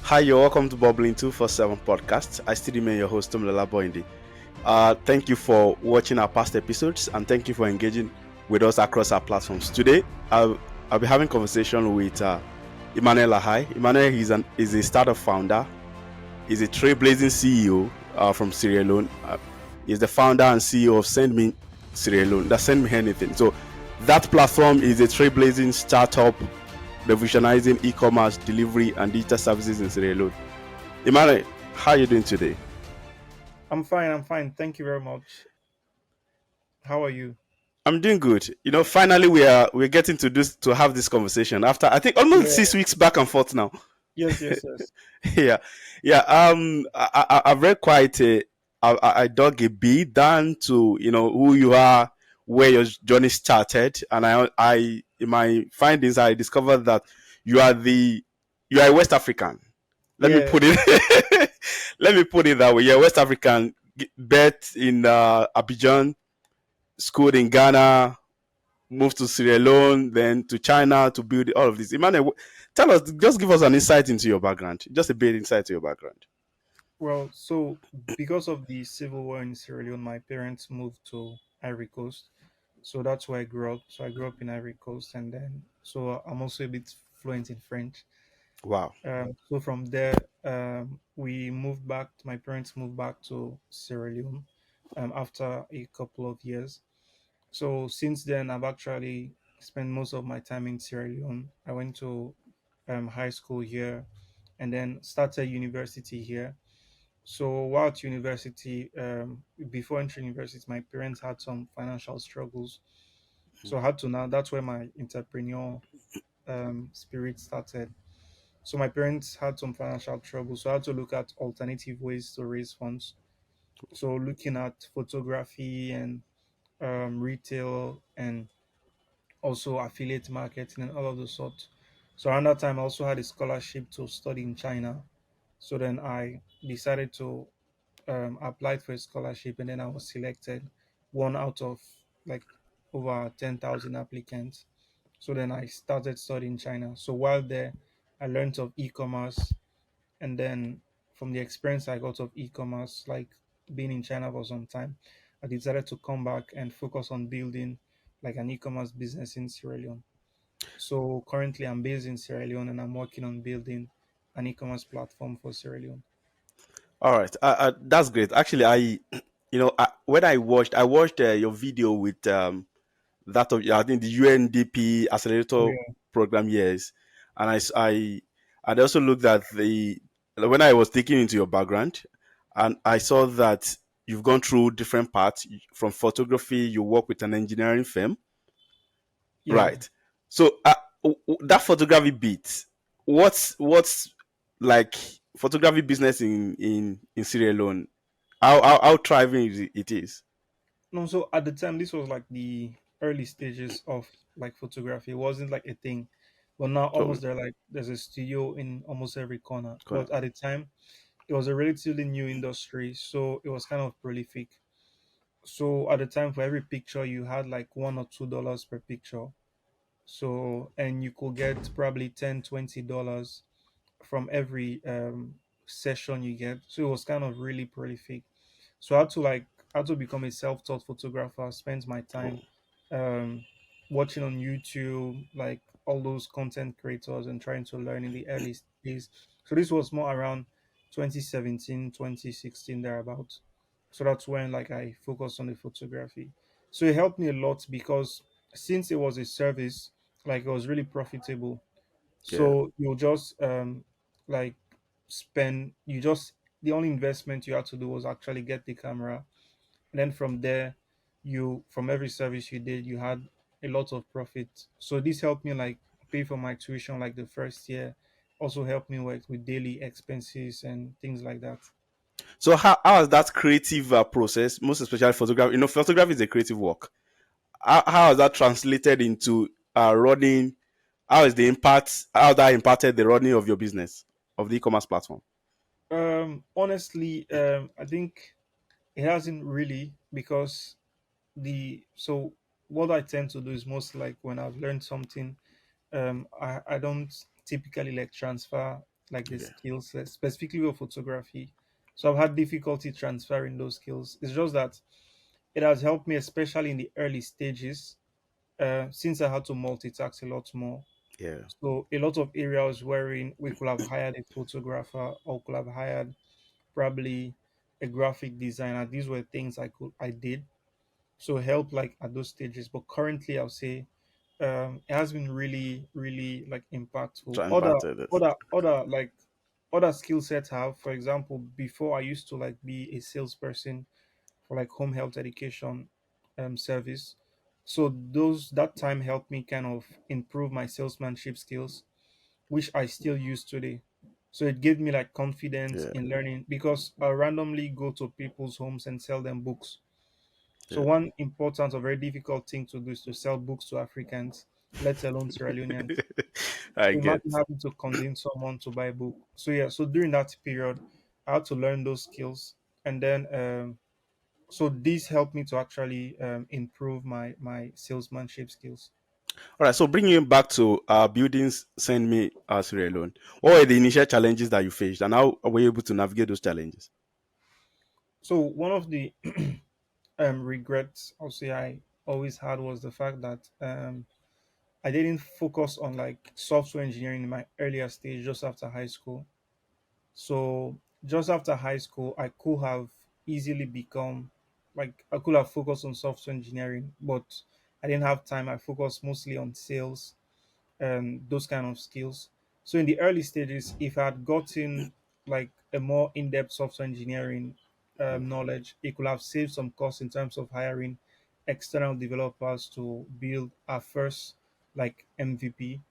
Hi, you're welcome to Bulbling 247 podcast. I still remain your host, Emmanuel Lahai. Thank you for watching our past episodes and thank you for engaging with us across our platforms. Today, I'll be having conversation with Emmanuel Lahai. Emmanuel is a startup founder. He's a Trailblazing CEO from Sierra Leone. He's the founder and CEO of Send Me Sierra Leone. That Send Me Anything. So that platform is a Trailblazing startup revolutionizing e-commerce, delivery, and digital services in Sierra Leone. Emmanuel, how are you doing today? I'm fine. I'm fine. Thank you very much. How are you? I'm doing good. Finally we're getting to have this conversation after I think almost Yeah. 6 weeks back and forth now. Yes. Yes. Yes. Yeah, yeah. I've read quite a. I dug a bit down to who you are, where your journey started, and I in my findings I discovered that you are the you are a West African. Let me Yeah. put it. Let me put it that way. You're West African, birth in Abidjan, schooled in Ghana, moved to Sierra Leone, then to China to build all of this. Emmanuel, tell us, just give us an insight into your background, just a bit insight to your background. Well, so because of the civil war in Sierra Leone, my parents moved to Ivory Coast. So that's where I grew up. So I grew up in Ivory Coast, and then so I'm also a bit fluent in French. Wow. So from there, we moved back. My parents moved back to Sierra Leone after a couple of years. So since then, I've actually spent most of my time in Sierra Leone. I went to high school here and then started university here. So while at university, before entering university, my parents had some financial struggles. So I had to now, that's where my entrepreneur spirit started. So my parents had some financial trouble. So I had to look at alternative ways to raise funds. So looking at photography and retail and also affiliate marketing and all of the sorts. So around that time, I also had a scholarship to study in China. So then I decided to apply for a scholarship, and then I was selected, one out of like over 10,000 applicants. So then I started studying China. So while there, I learned of e-commerce, and then from the experience I got of e-commerce, like being in China for some time, I decided to come back and focus on building like an e-commerce business in Sierra Leone. So currently, I'm based in Sierra Leone and I'm working on building an e-commerce platform for Sierra Leone. All right. That's great. Actually, when I watched your video with that of I think the UNDP accelerator Yeah, program years, and I also looked at the when I was digging into your background, and I saw that you've gone through different parts from photography. You work with an engineering firm, yeah. right? So that photography bit, what's like photography business in Sierra Leone? How thriving it is? No, so at the time, this was like the early stages of like photography. It wasn't like a thing, but now Oh, almost there. Like there's a studio in almost every corner. correct. But at the time, it was a relatively new industry, so it was kind of prolific. So at the time, for every picture, you had like $1 or $2 per picture. So and you could get probably $10, $20 from every session you get. So it was kind of really prolific. So I had to become a self-taught photographer, spend my Oh. time um watching on YouTube, like all those content creators and trying to learn in the early days. So this was more around 2017, 2016 thereabout. So that's when like I focused on the photography. So it helped me a lot because since it was a service, like it was really profitable. Yeah. So you just like spend you just the only investment you had to do was actually get the camera, and then from there you from every service you did you had a lot of profit. So this helped me like pay for my tuition like the first year, also helped me work with daily expenses and things like that. So how has that creative process, most especially photography? Photography is a creative work. How has that translated into running? How is the impact? How that impacted the running of your business of the e-commerce platform? Honestly, I think it hasn't really because the so what I tend to do is most like when I've learned something, I don't typically like transfer like the Yeah. skills, specifically with photography. So I've had difficulty transferring those skills. It's just that it has helped me, especially in the early stages, since I had to multitask a lot more. Yeah. So a lot of areas wherein we could have hired a photographer or could have hired probably a graphic designer. These were things I did. So help like at those stages. But currently I'll say it has been really, really like impactful. Try and battle it. Other skill sets have, for example, before I used to like be a salesperson for like home health education service. So those that time helped me kind of improve my salesmanship skills, which I still use today. So it gave me like confidence Yeah. in learning because I randomly go to people's homes and sell them books. So Yeah. one important or very difficult thing to do is to sell books to Africans, let alone Sierra Leoneans. I So get. imagine having to convince someone to buy a book. So yeah, so during that period, I had to learn those skills, and then so this helped me to actually improve my salesmanship skills. All right. So bringing it back to buildings, send me Sierra Leone. What were the initial challenges that you faced, and how were you able to navigate those challenges? So one of the regrets I'll say I always had was the fact that I didn't focus on like software engineering in my earlier stage just after high school. So just after high school, I could have easily become like I could have focused on software engineering, but I didn't have time. I focused mostly on sales and those kind of skills. So in the early stages, if I had gotten like a more in-depth software engineering knowledge, it could have saved some costs in terms of hiring external developers to build our first like MVP.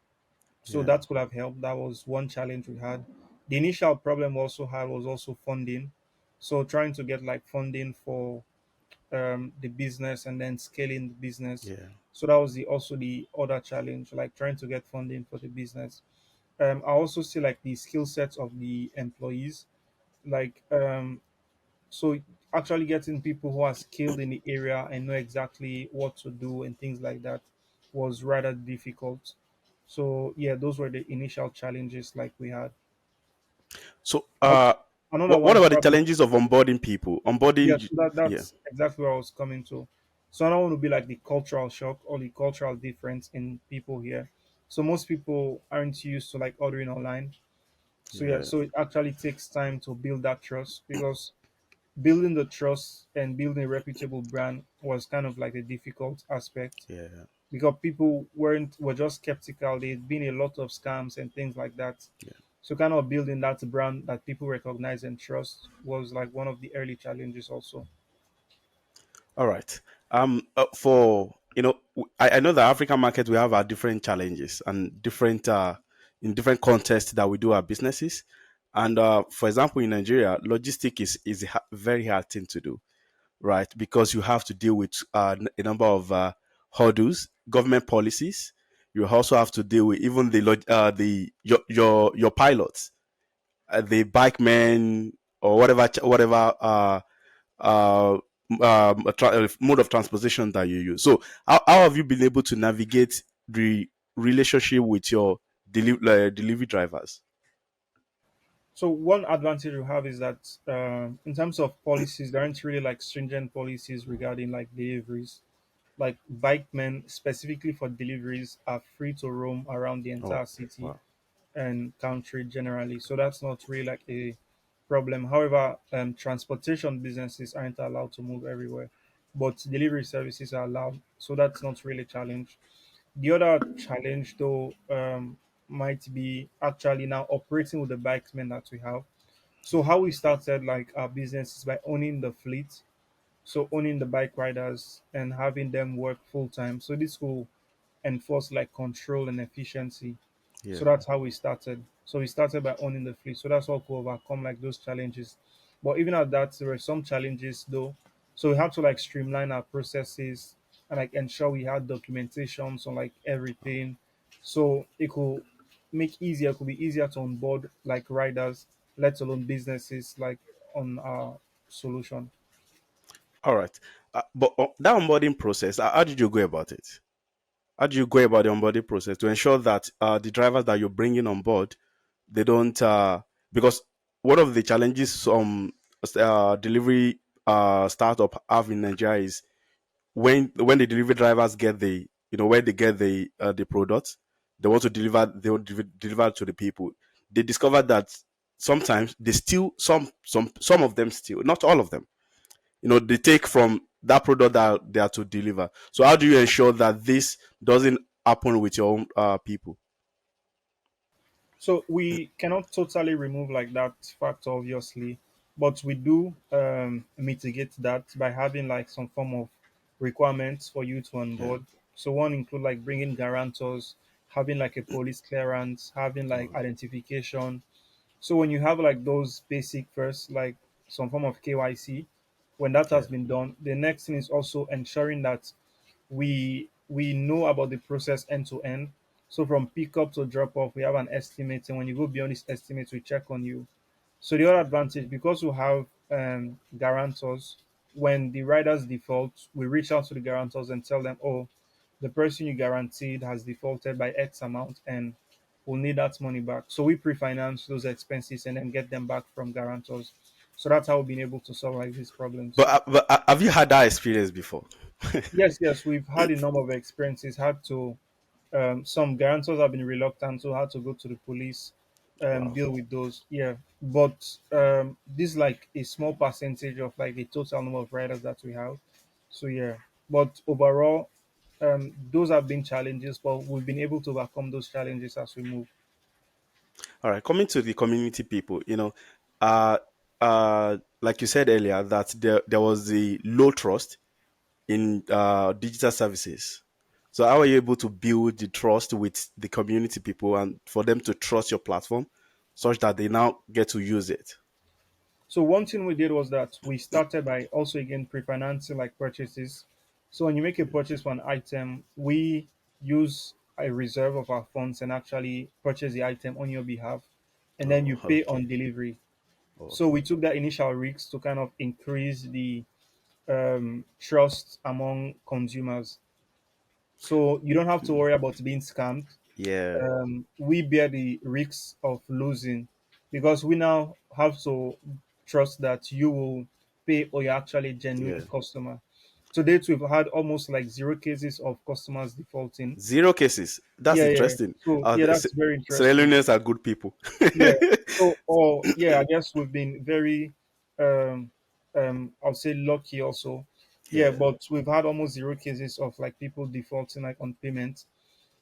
So Yeah. that could have helped. That was one challenge we had. The initial problem we also had was also funding. So trying to get like funding for the business and then scaling the business. Yeah. So that was the also the other challenge, like trying to get funding for the business. I also see like the skill sets of the employees, like so actually getting people who are skilled in the area and know exactly what to do and things like that was rather difficult. So yeah, those were the initial challenges like we had. So Uh, Another what one is about the probably challenges of onboarding people? yeah, Onboarding. so that Yeah. that's exactly where I was coming to. So I don't want to be like the cultural shock or the cultural difference in people here. So most people aren't used to like ordering online. So yeah, Yeah. so it actually takes time to build that trust because building the trust and building a reputable brand was kind of like a difficult aspect Yeah. because people were just skeptical. There'd been a lot of scams and things like that. Yeah. So kind of building that brand that people recognize and trust was like one of the early challenges also. All right. For I know the African market we have our different challenges and different in different contexts that we do our businesses. And for example, in Nigeria, logistic is a very hard thing to do, right? Because you have to deal with a number of hurdles, government policies. You also have to deal with even the your pilots, the bike men or whatever uh, mode of transportation that you use. So, how have you been able to navigate the relationship with your delivery drivers? So one advantage you have is that in terms of policies, there aren't really like stringent policies regarding like deliveries. Like bike men specifically for deliveries are free to roam around the Oh, entire city wow. and country generally. So that's not really like a problem. However, transportation businesses aren't allowed to move everywhere, but delivery services are allowed. So that's not really a challenge. The other challenge, though, might be actually now operating with the bikesmen that we have. So how we started like our business is by owning the fleet, so owning the bike riders and having them work full time. So this will enforce like control and efficiency. So Yeah. that's how we started. So we started by owning the fleet. So that's how we overcome like those challenges. But even at that, there were some challenges though. So we had to like streamline our processes and like ensure we had documentations on like everything. So it could be easier to onboard like riders, let alone businesses like on our solution. All right. But that onboarding process, how did you go about it? How do you go about the onboarding process to ensure that the drivers that you're bringing on board They don't because one of the challenges some delivery startup have in Nigeria is when the delivery drivers get the where they get the product, they want to deliver to the people. They discover that sometimes they steal some of them steal, not all of them. They take from that product that they are to deliver. So how do you ensure that this doesn't happen with your own people? So we cannot totally remove like that factor, obviously, but we do mitigate that by having like some form of requirements for you to Yeah. onboard. So one include like bringing guarantors, having like a police clearance, having like Okay. identification. So when you have like those basic first, like some form of KYC, when that Yeah. has been done, the next thing is also ensuring that we know about the process end to end. So from pickup to drop off, we have an estimate, and when you go beyond this estimate, we check on you. So the other advantage, because we have guarantors, when the riders default, we reach out to the guarantors and tell them, oh, the person you guaranteed has defaulted by X amount, and we'll need that money back. So we pre-finance those expenses and then get them back from guarantors. So that's how we've been able to solve like these problems. But have you had that experience before? Yes, yes, we've had a number of experiences. Had to some guarantors have been reluctant, so had to go to the police, Wow. deal with those. Yeah, but this is like a small percentage of like the total number of riders that we have. So yeah, but overall, those have been challenges, but we've been able to overcome those challenges as we move. All right, coming to the community people, uh, like you said earlier, that there was the low trust in digital services. So how are you able to build the trust with the community people and for them to trust your platform such that they now get to use it? So one thing we did was that we started by also again pre-financing like purchases. So when you make a purchase for an item, we use a reserve of our funds and actually purchase the item on your behalf, and then you Oh, pay okay. on delivery. So Okay. we took that initial risk to kind of increase the trust among consumers. So you don't have to worry about being scammed. Yeah. We bear the risks of losing because we now have to trust that you will pay or you're actually a Yeah. genuine customer. To date, we've had almost like zero cases of customers defaulting. Zero cases. That's Yeah, yeah. interesting. So yeah, that's very Sierra interesting. Leoneans are good people. Yeah. So, or yeah, I guess we've been very, um, I'll say lucky also. Yeah, Yeah. but we've had almost zero cases of like people defaulting like on payment.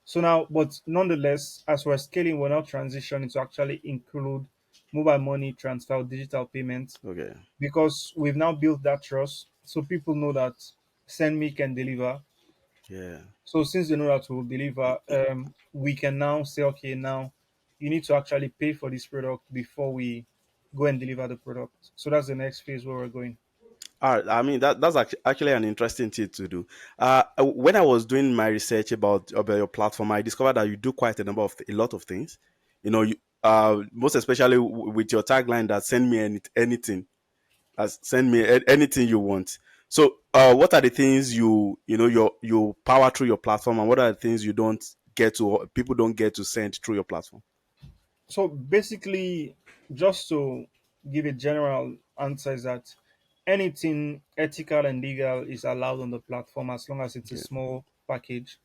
So now, but nonetheless, as we're scaling, we're now transitioning to actually include mobile money transfer, or digital payments, Okay. because we've now built that trust. So people know that send me can deliver. Yeah. So since they know that we'll deliver, we can now say, okay, now you need to actually pay for this product before we go and deliver the product. So that's the next phase where we're going. All right. I mean that's actually an interesting thing to do. When I was doing my research about your platform, I discovered that you do quite a lot of things. You most especially with your tagline that send me anything, send me anything you want. So, what are the things you power through your platform, and what are the things you don't get to people don't get to send through your platform? So basically, just to give a general answer, is that anything ethical and legal is allowed on the platform as long as it's a Yeah. small package.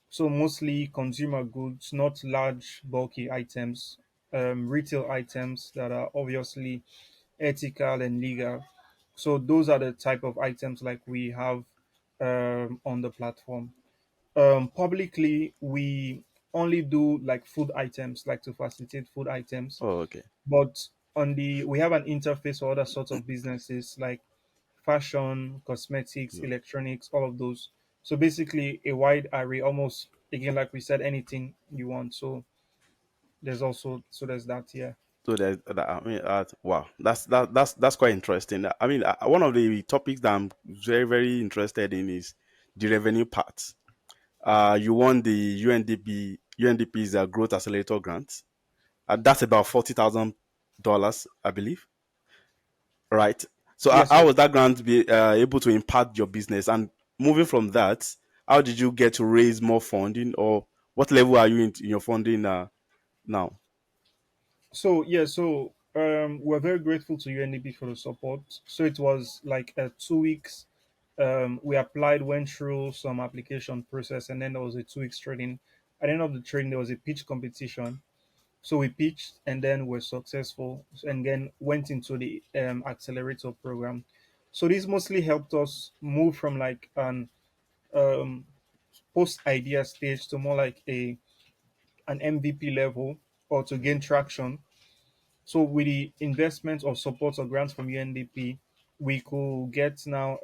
So mostly consumer goods, not large bulky items, retail items that are obviously ethical and legal. So those are the type of items like we have on the platform. Publicly, we only do like food items, like to facilitate food items. Oh, okay. But on the we have an interface for other sorts of businesses like fashion, cosmetics, Yeah. electronics, all of those. So basically, a wide array, almost again, like we said, anything you want. So there's that. Yeah. So I mean, wow, that's quite interesting. I mean, one of the topics that I'm very interested in is the revenue part. You won the UNDP's Growth Accelerator grant. That's about $40,000, I believe. Right. So Yes. how Yes. was that grant be able to impact your business? And moving from that, how did you get to raise more funding, or what level are you in your funding now? We're very grateful to UNDP for the support. So it was like 2 weeks. We applied, went through some application process, and then there was a 2 weeks training. At the end of the training, there was a pitch competition. So we pitched, and then were successful, and then went into the accelerator program. So this mostly helped us move from like an um, post idea stage to more like a an MVP level, or to gain traction. So with the investment or support or grants from UNDP, we could get now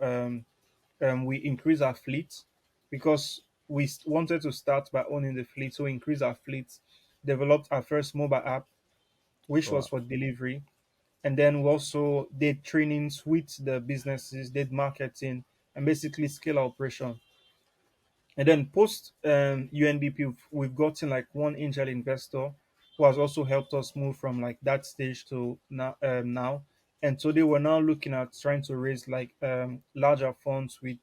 we increase our fleet, because wanted to start by owning the fleet. So we increase our fleet, developed our first mobile app, which was Wow. for delivery, and then we also did trainings with the businesses, did marketing, and basically scale our operation. And then post UNDP, we've gotten like one angel investor who has also helped us move from like that stage to now. And today we're now looking at trying to raise like larger funds with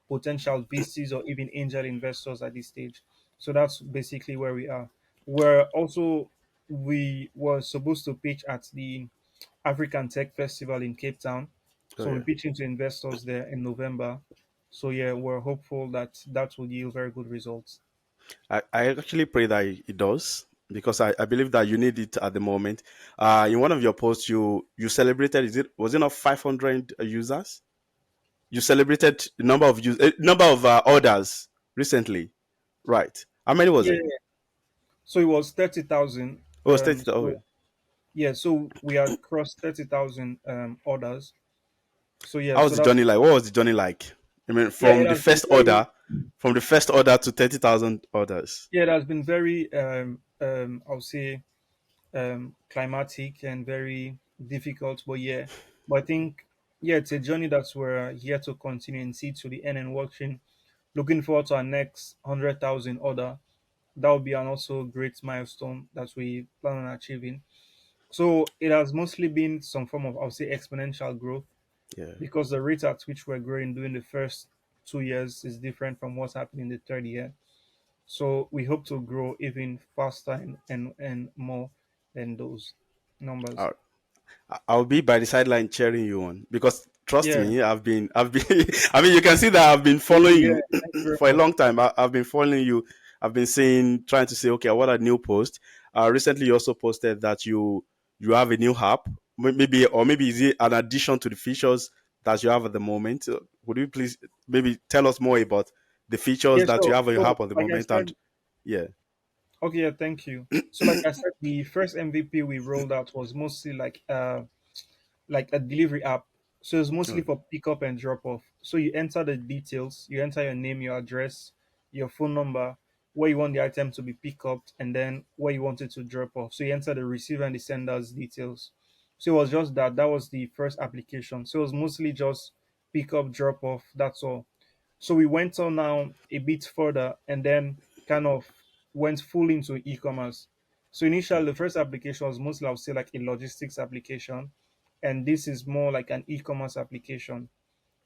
potential VCs or even angel investors at this stage. So that's basically where we are. We're also we were supposed to pitch at the African Tech Festival in Cape Town. Oh So we're yeah. pitching to investors there in November. So yeah, we're hopeful that that will yield very good results. I actually pray that it does because I believe that you need it at the moment. In one of your posts, you celebrated. Is it was it not 500 users? You celebrated the number of orders recently, right? How many was Yeah. it? So it was 30,000. Oh, it was 30. Oh, So yeah, so we had crossed 30,000 orders. So yeah, how was so the that's journey like? What was the journey like? I mean, yeah, it has been very from the first order to 30,000 orders. yeah, it has been very I would say climatic and very difficult. But yeah, but I think yeah, it's a journey that we're here to continue and see to the end, and watching, looking forward to our next 100,000 order. That would be an also great milestone that we plan on achieving. So it has mostly been some form of, I would say, exponential growth, Yeah. because the rate at which we're growing during the first 2 years is different from what's happening in the third year. So we hope to grow even faster and more than those numbers. I'll be by the sideline cheering you on because trust Yeah, me, I've been, I mean, you can see that I've been following yeah. you Thank you very for a much. long time. I've been following you. I've been saying, trying to say, okay, what are new posts? Recently, you also posted that you have a new app, maybe, or maybe is it an addition to the features that you have at the moment? Would you please maybe tell us more about the features Yeah. that you So have on your so app at the like I moment? And said, yeah, okay. Yeah. Thank you. So like I said, the first MVP we rolled out was mostly like a delivery app. So it's mostly okay, for pick up and drop off. So you enter the details, you enter your name, your address, your phone number, where you want the item to be picked up, and then where you want it to drop off. So you enter the receiver and the sender's details. So it was just that. That was the first application. So it was mostly just pick up, drop off. That's all. So we went on now a bit further, and then kind of went full into e-commerce. So initially, the first application was mostly, I would say, like a logistics application, and this is more like an e-commerce application.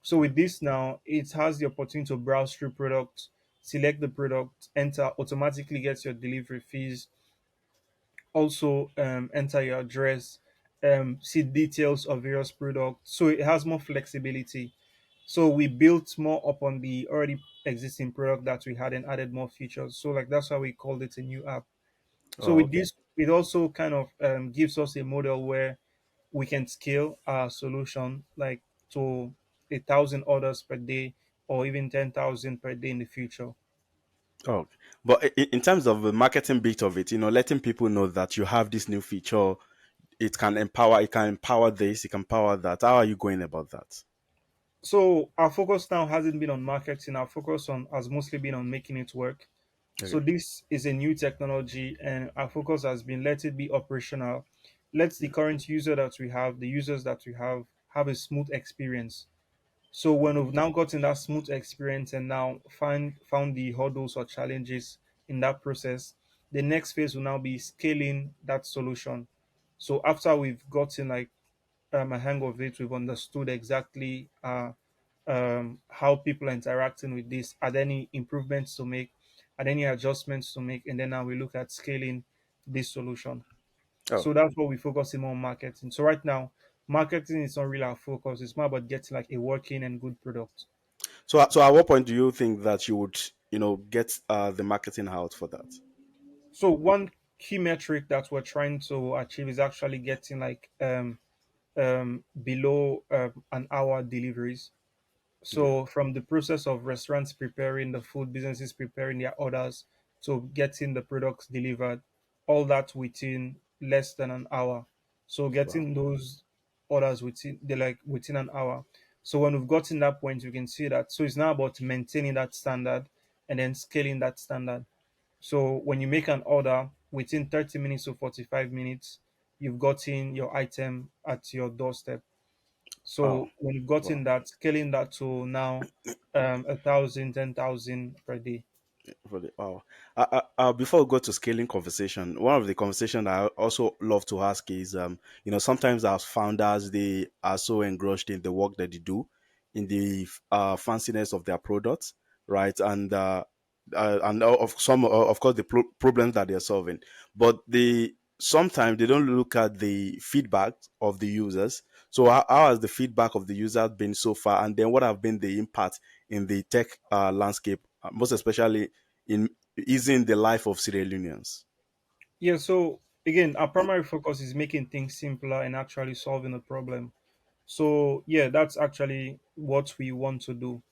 So with this now, it has the opportunity to browse through products, select the product, enter, automatically gets your delivery fees, also enter your address, see details of various products. So it has more flexibility. So we built more upon the already existing product that we had and added more features. So like that's why we called it a new app. So oh with okay. this, it also kind of gives us a model where we can scale our solution like to 1,000 orders per day, or even 10,000 per day in the future. Oh, but in terms of the marketing bit of it, letting people know that you have this new feature, it can empower this, it can empower that. How are you going about that? So our focus now hasn't been on marketing. Our focus on has mostly been on making it work. So Okay. this is a new technology, and our focus has been let it be operational. Let the current user that we have, the users that we have a smooth experience. So when we've now gotten that smooth experience and now found the hurdles or challenges in that process, the next phase will now be scaling that solution. So after we've gotten like a hang of it, we've understood exactly how people are interacting with this. Are there any improvements to make? Are there any adjustments to make? And then now we look at scaling this solution. Oh, So that's what we focus more on marketing. So right now, marketing is not really our focus. It's more about getting like a working and good product. so at what point do you think that you would, get the marketing out for that? So one key metric that we're trying to achieve is actually getting like below an hour deliveries. Yeah. So from the process of restaurants preparing the food, businesses preparing their orders to getting the products delivered, all that within less than an hour. So Wow. getting those orders within an hour. So when we've gotten that point, you can see that. So it's now about maintaining that standard and then scaling that standard. So when you make an order within 30 minutes to 45 minutes, you've gotten your item at your doorstep. Oh, So when you've wow. gotten that, scaling that to now 1,000, 10,000 per day. Wow. Before we go to scaling conversation, one of the conversation I also love to ask is, sometimes as founders, they are so engrossed in the work that they do, in the fanciness of their products, right? And of course, the problems that they're solving, but they sometimes they don't look at the feedback of the users. So how has the feedback of the user been so far, and then what have been the impact in the tech landscape, most especially in easing the life of Sierra Leoneans? Yeah, so again, our primary focus is making things simpler and actually solving a problem. So yeah, that's actually what we want to do.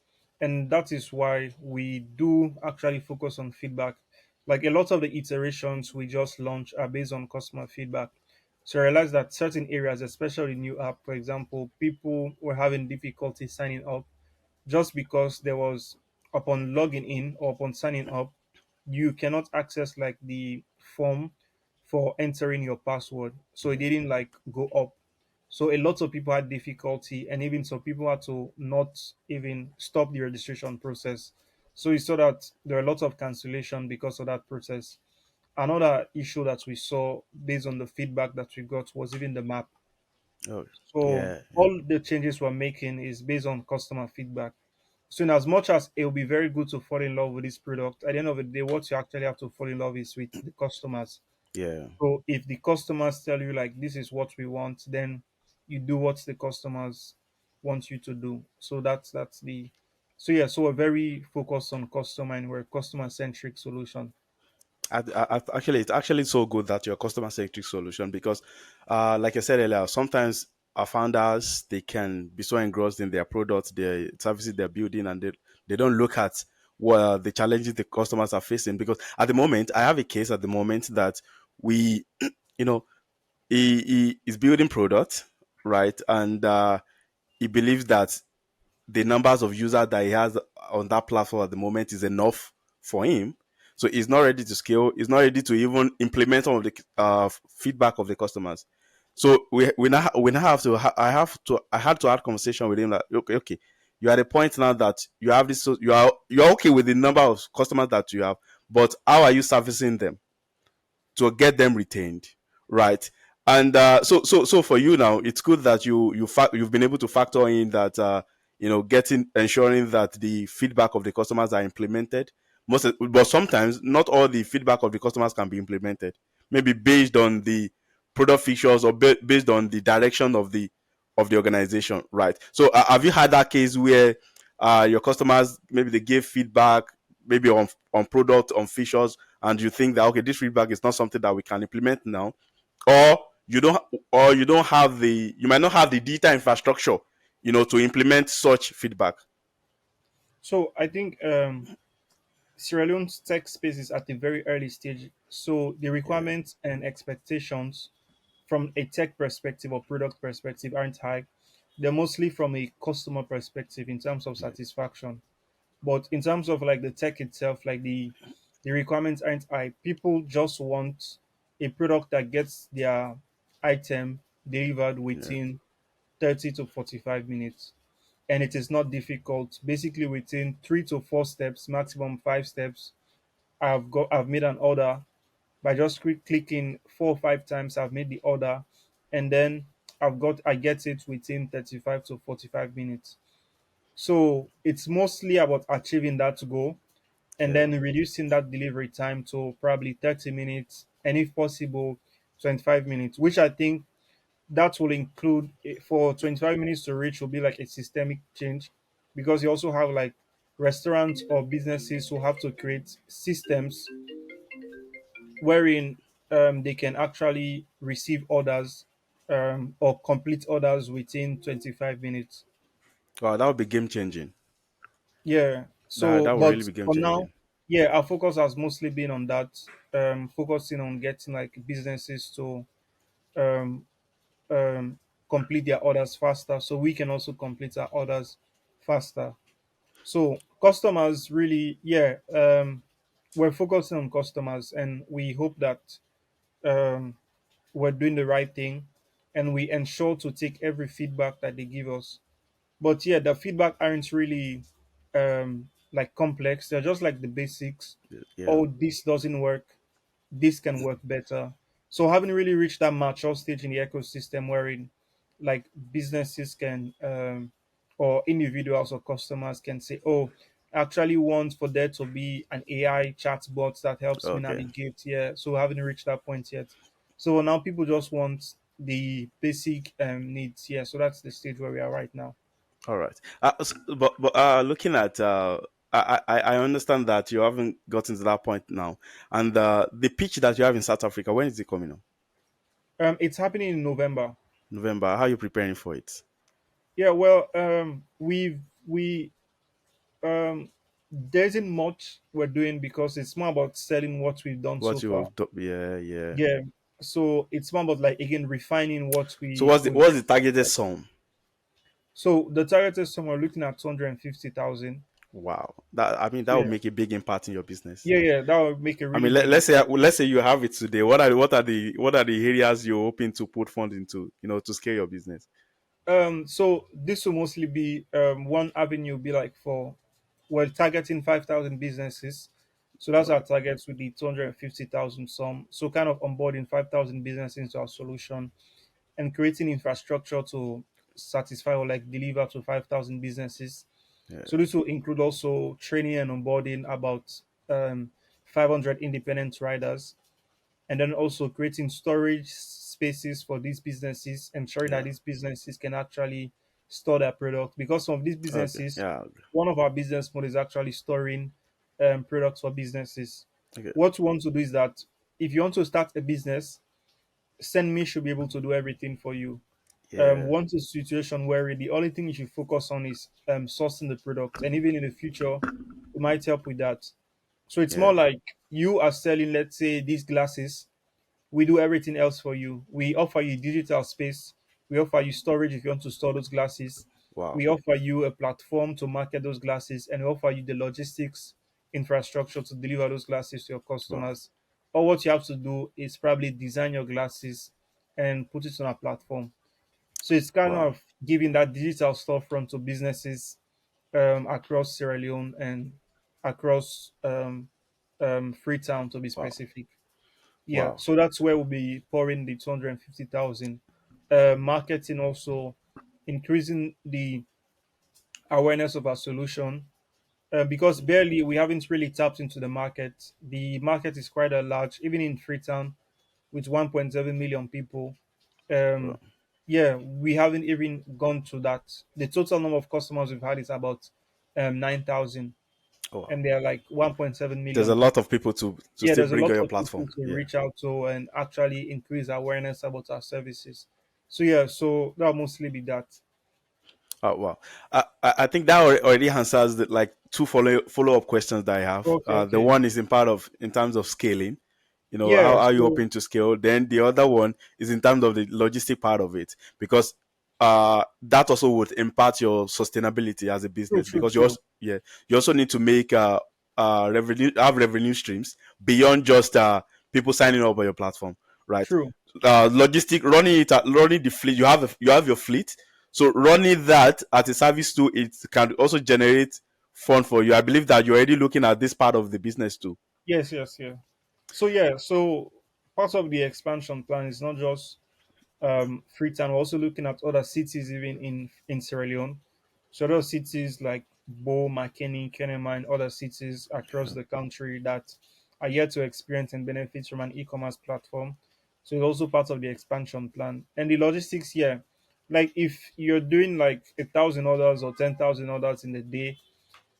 And that is why we do actually focus on feedback. Like a lot of the iterations we just launched are based on customer feedback. So I realized that certain areas, especially new app, for example, people were having difficulty signing up just because there was upon logging in or upon signing up, you cannot access like the form for entering your password. So it didn't like go up. So a lot of people had difficulty, and even some people had to not even stop the registration process. So we saw that there are a lot of cancellation because of that process. Another issue that we saw based on the feedback that we got was even the map. Oh, So yeah, yeah, all the changes we're making is based on customer feedback. So in as much as it will be very good to fall in love with this product, at the end of the day, what you actually have to fall in love is with the customers. yeah. So if the customers tell you like this is what we want, then you do what the customers want you to do. So that's the so yeah, so we're very focused on customer and we're a customer centric solution. Actually, it's actually so good that your customer centric solution, because, like I said earlier, sometimes our founders, they can be so engrossed in their products, their services they're building, and they don't look at what the challenges the customers are facing. Because at the moment, I have a case at the moment that we, you know, he is building products, right, and he believes that the numbers of users that he has on that platform at the moment is enough for him. So he's not ready to scale. He's not ready to even implement some of the feedback of the customers. So we now have to I had to have conversation with him that okay, you are at a point now that you have this, so you're okay with the number of customers that you have, but how are you servicing them to get them retained, right? And so for you now, it's good that you've been able to factor in that, getting ensuring that the feedback of the customers are implemented. But sometimes not all the feedback of the customers can be implemented. Maybe based on the product features, or based on the direction of the organization, right? So have you had that case where your customers, maybe they gave feedback, maybe on product, on features, and you think that okay, this feedback is not something that we can implement now, or you don't have you might not have the data infrastructure, to implement such feedback? So I think Sierra Leone's tech space is at a very early stage. So the Yeah, requirements and expectations from a tech perspective or product perspective aren't high. They're mostly from a customer perspective in terms of yeah, satisfaction. But in terms of like the tech itself, like the requirements aren't high. People just want a product that gets their item delivered yeah, within 30 to 45 minutes. And it is not difficult. Basically within 3 to 4 steps, maximum 5 steps, I've made an order by just clicking 4 or 5 times. I've made the order, and then I get it within 35 to 45 minutes. So it's mostly about achieving that goal and yeah, then reducing that delivery time to probably 30 minutes, and if possible, 25 minutes, which I think that will include for 25 minutes to reach will be like a systemic change, because you also have like restaurants or businesses who have to create systems wherein they can actually receive orders or complete orders within 25 minutes. Wow, that would be game changing. Yeah. That So, that would but really be game for now, changing. yeah, our focus has mostly been on that, focusing on getting like businesses to um, um, complete their orders faster, so we can also complete our orders faster. So customers really, yeah, we're focusing on customers, and we hope that um, we're doing the right thing, and we ensure to take every feedback that they give us. But yeah, the feedback aren't really like complex. They're just like the basics. Yeah. Oh, this doesn't work. This can work better. So having really reached that mature stage in the ecosystem wherein like businesses can or individuals or customers can say, oh, I actually want for there to be an AI chatbot that helps me Okay. navigate here. So haven't reached that point yet. So now people just want the basic needs. Yeah. So that's the stage where we are right now. All right. But looking at I understand that you haven't gotten to that point now, and the pitch that you have in South Africa, when is it coming up? It's happening in November. November. How are you preparing for it? Yeah, well, we there isn't much we're doing because it's more about selling what we've done so What you far. have done? Yeah, yeah. Yeah, so it's more about like again refining what So we we've what's the already targeted done. sum? So the target is somewhere looking at 250,000. Wow. That I mean that would Yeah, make a big impact in your business. yeah, that would make a I really mean, big let's say impact. you have it today. What are the areas you're hoping to put funds into? To scale your business. So this will mostly be one avenue be like for we're targeting 5,000 businesses. So that's All our right. target with the 250,000 sum. So kind of onboarding 5,000 businesses into our solution and creating infrastructure to satisfy or like deliver to 5,000 businesses. So Yeah, this will include also training and onboarding about 500 independent riders, and then also creating storage spaces for these businesses, ensuring that yeah. these businesses can actually store their product. Because some of these Okay. businesses, Yeah. one of our business models is actually storing products for businesses. Okay. What we want to do is that if you want to start a business, send me should be able to do everything for you. Yeah. Want a situation where the only thing you should focus on is sourcing the product, and even in the future, we might help with that. So it's Yeah. more like you are selling, let's say, these glasses. We do everything else for you. We offer you digital space. We offer you storage if you want to store those glasses. Wow. We offer you a platform to market those glasses, and we offer you the logistics infrastructure to deliver those glasses to your Wow. customers. All what you have to do is probably design your glasses and put it on our platform. So it's kind Wow. of giving that digital storefront to businesses across Sierra Leone and across Freetown to be Wow. specific. Yeah, Wow. so that's where we'll be pouring the 250,000. Marketing also increasing the awareness of our solution, because barely we haven't really tapped into the market. The market is quite a large, even in Freetown with 1.7 million people. Wow. Um, yeah, we haven't even gone to that. The total number of customers we've had is about 9,000, Wow. and they're like 1.7 There's a million lot people. of people to Yeah, still there's a bring on lot your of people platform. to Yeah. reach out to and actually increase awareness about our services. So yeah, so that'll mostly be that. Oh wow. I think that already answers the like two follow up questions that I have. Okay, The okay. one is in terms of scaling. How Yeah, are you so hoping to scale? Then the other one is in terms of the logistic part of it, because that also would impact your sustainability as a true, business, true, because true, you also need to make revenue streams beyond just people signing up on your platform, right? true. Logistic running the fleet. You have your fleet, so running that as a service too, it can also generate fund for you. I believe that you're already looking at this part of the business too. Yes, yes, yeah. So yeah, so part of the expansion plan is not just Freetown. We're also looking at other cities even in Sierra Leone. So other cities like Bo, Makeni, Kenema, and other cities across the country that are yet to experience and benefit from an e-commerce platform. So it's also part of the expansion plan. And the logistics here, like if you're doing like 1,000 orders or 10,000 orders in a day,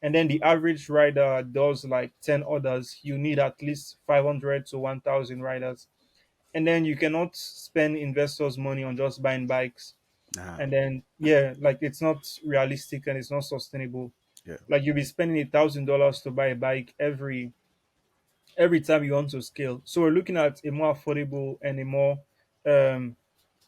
and then the average rider does like 10 orders, you need at least 500 to 1,000 riders. And then you cannot spend investors' money on just buying bikes. Ah, And then, yeah, like it's not realistic and it's not sustainable. yeah, Like you'll be spending $1,000 to buy a bike every time you want to scale. So we're looking at a more affordable and a more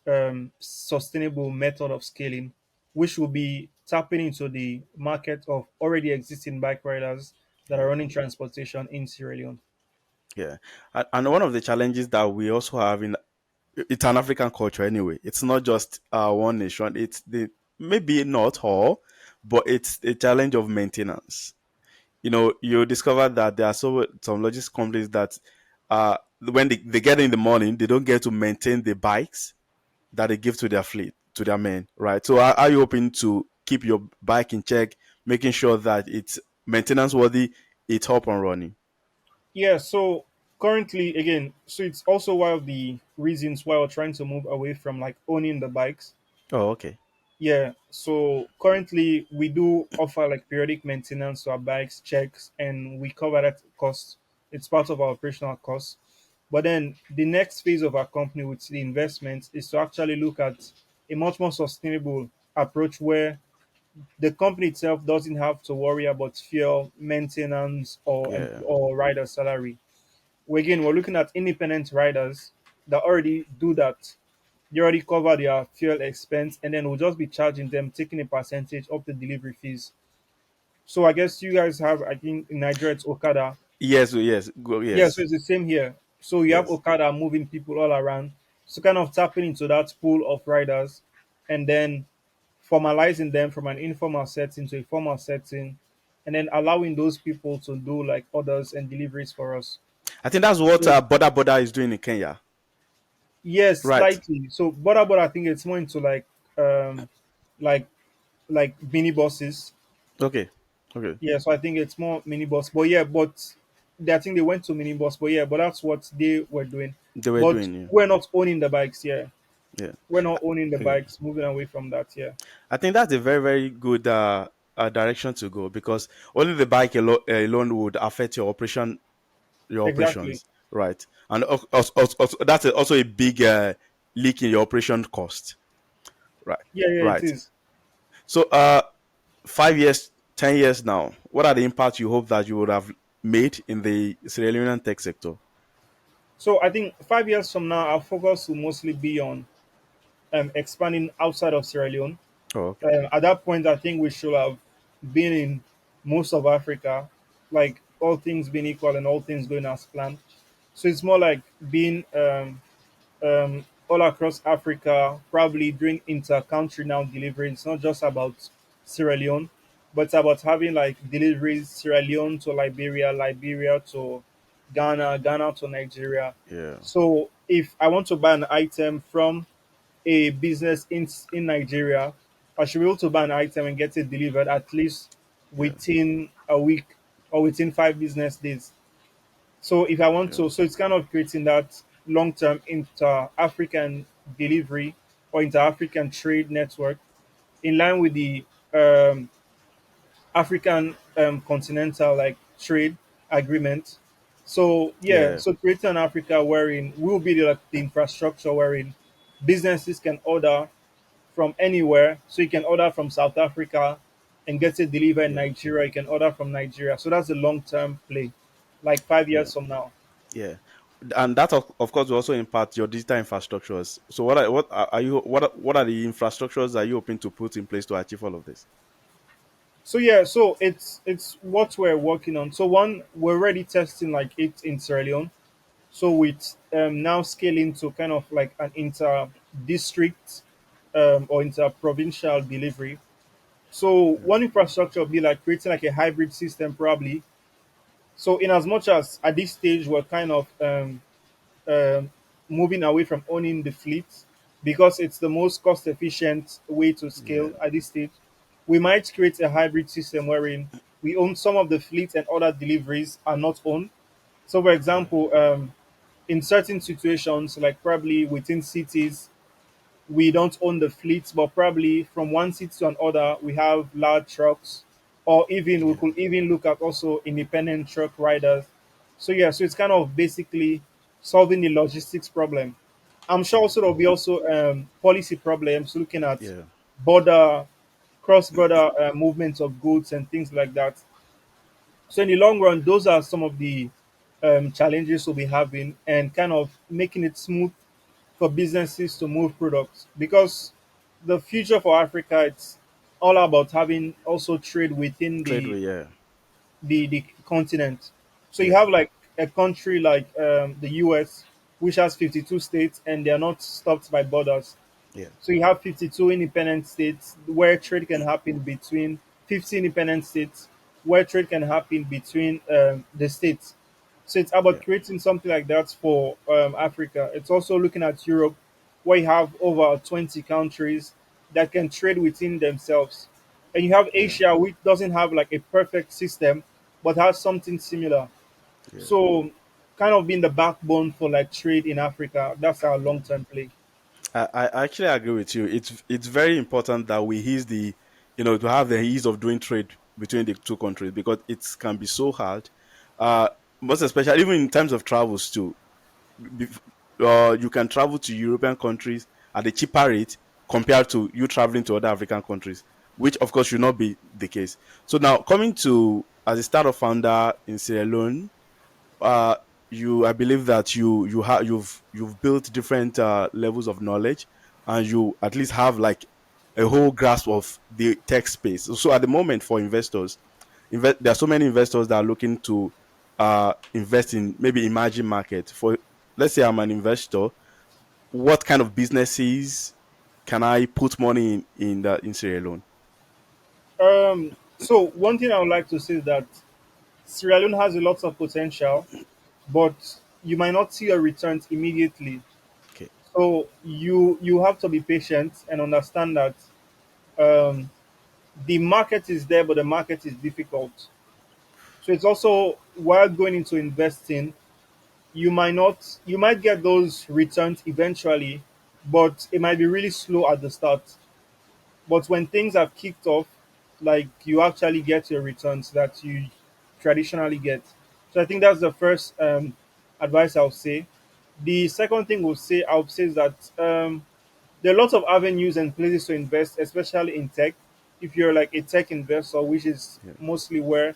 um, sustainable method of scaling, which will be tapping into the market of already existing bike riders that are yeah, running transportation in Sierra Leone. yeah. And one of the challenges that we also have in it's an African culture anyway. It's not just one nation. It's the maybe not all, but it's a challenge of maintenance. You discover that there are some logistics companies that when they get in the morning, they don't get to maintain the bikes that they give to their fleet, to their men, right? So are you hoping to keep your bike in check, making sure that it's maintenance worthy, it's up and running? Yeah, so currently, again, so it's also one of the reasons why we're trying to move away from like owning the bikes. Oh, okay. Yeah, so currently we do offer like periodic maintenance to our bikes, checks, and we cover that cost. It's part of our operational cost. But then the next phase of our company with the investment is to actually look at a much more sustainable approach where the company itself doesn't have to worry about fuel maintenance Yeah, or rider salary. We're looking at independent riders that already do that. They already cover their fuel expense, and then we'll just be charging them, taking a percentage of the delivery fees. So I guess you guys have, I think in Nigeria it's Okada. yes, yes, Yeah, so yes, it's the same here. So you have yes. Okada moving people all around. So kind of tapping into that pool of riders and then formalizing them from an informal setting to a formal setting, and then allowing those people to do like orders and deliveries for us. I think that's what So Boda is doing in Kenya. yes, Right. slightly. So Bora I think it's more into um like like mini buses. Okay. Okay. Yeah, so I think it's more mini bus. But yeah, I think they went to mini bus. But yeah, but that's what they were doing. They were But doing, yeah. we're not owning the bikes. Yeah, Yeah. we're not owning the Okay. bikes. Moving away from that. Yeah, I think that's a very, very good direction to go because only the bike alone would affect your exactly. operations, right? And also, that's also a big leak in your operation cost, right? Yeah, yeah, it Right. is. So, 5 years, 10 years now, what are the impacts you hope that you would have made in the Sierra Leonean tech sector? So I think 5 years from now, our focus will mostly be on expanding outside of Sierra Leone. Oh, okay. At that point, I think we should have been in most of Africa, like all things being equal and all things going as planned. So it's more like being all across Africa, probably doing inter-country now delivery. It's not just about Sierra Leone, but it's about having like deliveries Sierra Leone to Liberia, Liberia to Ghana, Ghana to Nigeria. Yeah. So if I want to buy an item from a business in Nigeria, I should be able to buy an item and get it delivered at least Yeah. within a week or within 5 business days. So if I want Yeah. to, so it's kind of creating that long-term inter-African delivery or inter-African trade network in line with the um, African continental like trade agreement. So yeah, Yeah. so creating an Africa wherein will be the infrastructure wherein businesses can order from anywhere. So you can order from South Africa and get it delivered in Yeah. Nigeria. You can order from Nigeria. So that's a long-term play, like five Yeah. years from now. Yeah. And that of course will also impact your digital infrastructures. So what are the infrastructures that you hoping to put in place to achieve all of this? So yeah, so it's what we're working on. So one, we're already testing like it in Sierra Leone. So with now scaling to kind of like an inter district or inter provincial delivery. So Yeah. one infrastructure would be like creating like a hybrid system probably. So in as much as at this stage we're kind of um, moving away from owning the fleet because it's the most cost efficient way to scale Yeah. at this stage. We might create a hybrid system wherein we own some of the fleet and other deliveries are not owned. So, for Yeah. example, in certain situations, like probably within cities, we don't own the fleet, but probably from one city to another, we have large trucks, or even we Yeah. could even look at also independent truck riders. So yeah, so it's kind of basically solving the logistics problem. I'm sure Yeah. also there'll be also policy problems looking at Yeah. border, cross-border movements of goods and things like that. So in the long run, those are some of the challenges we'll be having, and kind of making it smooth for businesses to move products, because the future for Africa, it's all about having also trade within Trade way. Yeah. the continent. So you Yeah. have like a country like the US, which has 52 states and they are not stopped by borders. Yeah. So you have 52 independent states where trade can happen between 50 independent states where trade can happen between the states. So it's about Yeah. creating something like that for Africa. It's also looking at Europe, where you have over 20 countries that can trade within themselves. And you have Yeah. Asia, which doesn't have like a perfect system, but has something similar. Yeah. So, kind of being the backbone for like trade in Africa. That's our Yeah. long term play. I actually agree with you. It's very important that we ease the, to have the ease of doing trade between the two countries, because it can be so hard. Uh, Most especially even in terms of travels too. Bef- you can travel to European countries at a cheaper rate compared to you traveling to other African countries, which of course should not be the case. So now coming to as a startup founder in Sierra Leone, uh I believe that you've built different levels of knowledge, and you at least have like a whole grasp of the tech space. So at the moment, for investors, there are so many investors that are looking to invest in maybe emerging market. For, let's say I'm an investor, what kind of businesses can I put money in Sierra Leone? So one thing I would like to say is that Sierra Leone has a lot of potential, but you might not see your returns immediately. Okay. So you have to be patient and understand that um, the market is there, but the market is difficult. So it's also, while going into investing, you might get those returns eventually, but it might be really slow at the start. But when things have kicked off, like, you actually get your returns that you traditionally get. So I think that's the first advice I'll say. The second thing I'll say is that there are lots of avenues and places to invest, especially in tech. If you're like a tech investor, which is Yeah. mostly where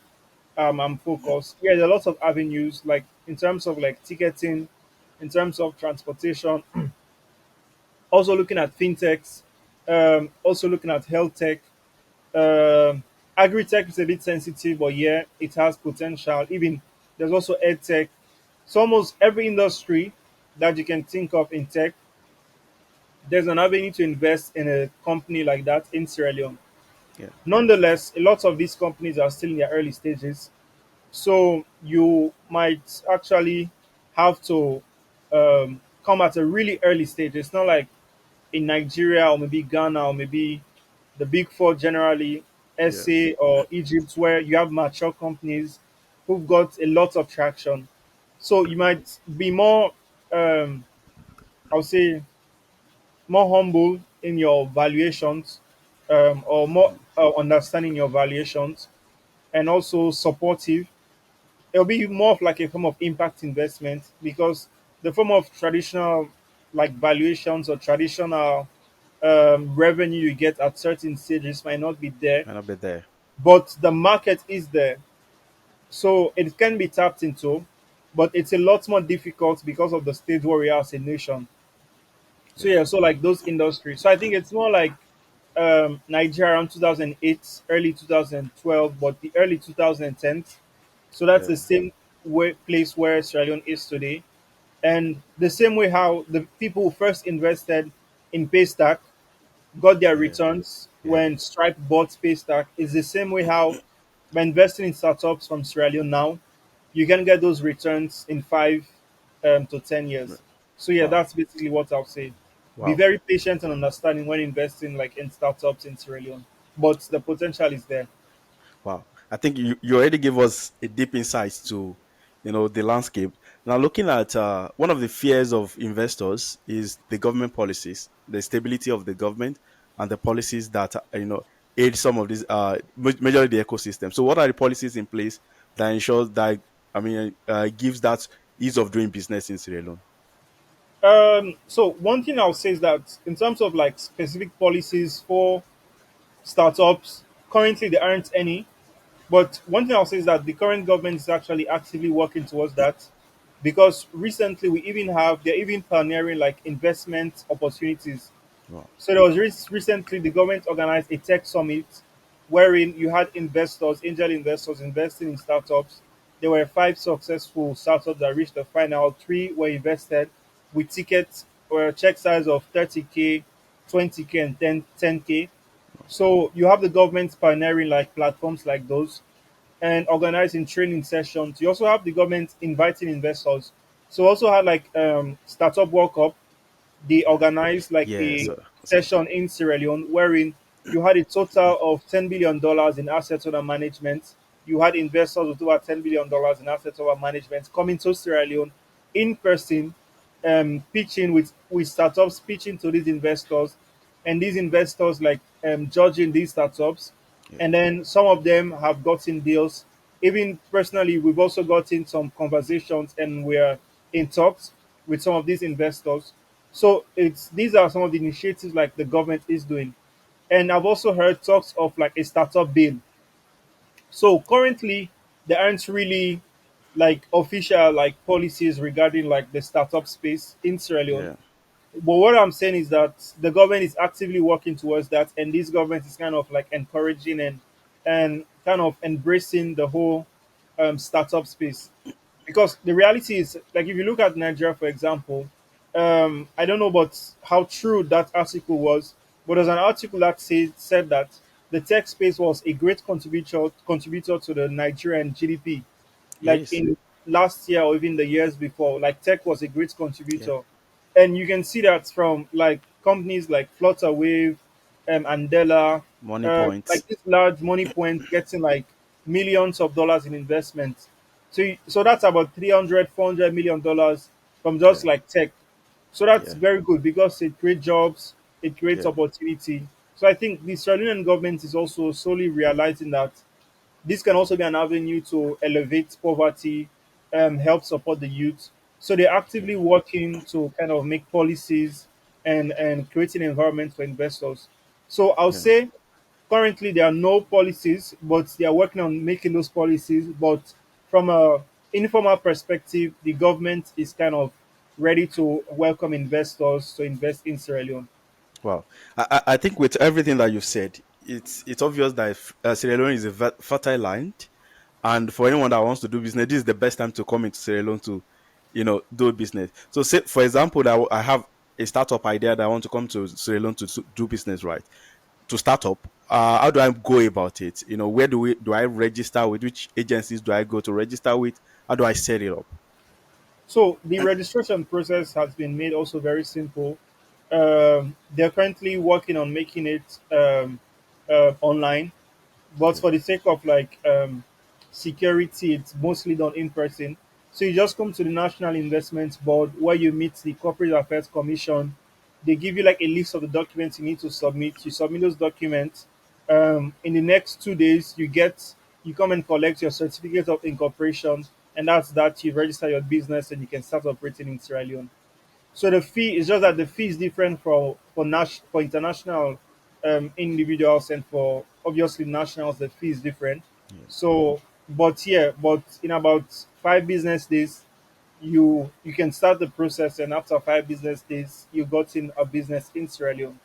I'm focused, yeah, there are lots of avenues, like in terms of like ticketing, in terms of transportation, also looking at fintechs, also looking at health tech. Agri-tech is a bit sensitive, but yeah, it has potential. Even there's also ed tech. So almost every industry that you can think of in tech, there's an avenue to invest in a company like that in Sierra Leone. Yeah. Nonetheless, a lot of these companies are still in their early stages. So you might actually have to come at a really early stage. It's not like in Nigeria or maybe Ghana or maybe the big four generally, Yeah. SA or Egypt, where you have mature companies who've got a lot of traction. So you might be more, I would say, more humble in your valuations, or more understanding your valuations, and also supportive. It'll be more of like a form of impact investment, because the form of traditional like valuations or traditional revenue you get at certain stages might not be there, Might not be there. but the market is there. So it can be tapped into, but it's a lot more difficult because of the stage where we are as a nation. So Yeah. yeah, so like those industries. So I think it's more like Nigeria around 2008, early 2012, but the early 2010s. So that's the Yeah. same place where Sierra Leone is today. And the same way how the people who first invested in Paystack got their Yeah. returns Yeah. when Stripe bought Paystack is the same way how by investing in startups from Sierra Leone now, you can get those returns in 5 to 10 years. So yeah, Wow. that's basically what I'll say. Be Wow. very patient and understanding when investing like in startups in Sierra Leone, but the potential is there. Wow. I think you already gave us a deep insight to, the landscape. Now, looking at one of the fears of investors is the government policies, the stability of the government, and the policies that aid some of these majorly the ecosystem. So, what are the policies in place that ensures that gives that ease of doing business in Sierra Leone? So one thing I'll say is that in terms of like specific policies for startups, currently there aren't any. But one thing I'll say is that the current government is actually actively working towards that, because recently we even have they're even pioneering like investment opportunities. Wow. So there was recently the government organized a tech summit wherein you had investors, angel investors investing in startups. There were five successful startups that reached the final. Three were invested with tickets or a check size of 30K, 20K, and 10K. So you have the government pioneering like platforms like those and organizing training sessions. You also have the government inviting investors. So also had like Startup World Cup. They organized like Yeah, a so session in Sierra Leone wherein you had a total of $10 billion in assets under management. You had investors with over $10 billion in assets under management coming to Sierra Leone in person, pitching with startups, pitching to these investors, and these investors like judging these startups. yeah, And then some of them have gotten deals. Even personally, we've also gotten some conversations and we're in talks with some of these investors. So it's these are some of the initiatives like the government is doing. And I've also heard talks of like a startup bill. So currently there aren't really like official like policies regarding like the startup space in Sierra Leone. yeah, But what I'm saying is that the government is actively working towards that, and this government is kind of like encouraging and kind of embracing the whole startup space. Because the reality is, like, if you look at Nigeria, for example, I don't know about how true that article was, but there's an article that said that the tech space was a great contributor to the Nigerian GDP, it like is. in last year or even the years before. Like tech was a great Yeah, contributor, and you can see that from like companies like Flutterwave, Andela, money points. like this large money point getting like millions of dollars in investment. So that's about 300, $400 million from just Yeah, like tech. So that's yeah, very good because it creates jobs, it creates yeah, opportunity. So I think the Australian government is also slowly realizing that this can also be an avenue to elevate poverty, help support the youth. So they're yeah, actively working to kind of make policies and creating an environment for investors. So I'll yeah, say currently there are no policies, but they are working on making those policies. But from a informal perspective, the government is kind of ready to welcome investors to invest in Sierra Leone. wow. I think with everything that you've said, it's obvious that Sierra Leone is a fertile land, and for anyone that wants to do business, this is the best time to come into Sierra Leone to, do business. So, say for example, that I have a startup idea that I want to come to Sierra Leone to do business, right? To start up, how do I go about it? Where do I register with? Which agencies do I go to register with? How do I set it up? So the registration process has been made also very simple. They're currently working on making it online, but Yeah, for the sake of like security, it's mostly done in person. So you just come to the National Investment Board where you meet the Corporate Affairs Commission. They give you like a list of the documents you need to submit. You submit those documents. In the next 2 days, you come and collect your certificate of incorporation, and that's that. You register your business and you can start operating in Sierra Leone. So the fee is just that the fee is different for international individuals, and for obviously nationals the fee is different. yeah, So, but in about 5 business days, you can start the process, and after 5 business days, you got in a business in Sierra Leone.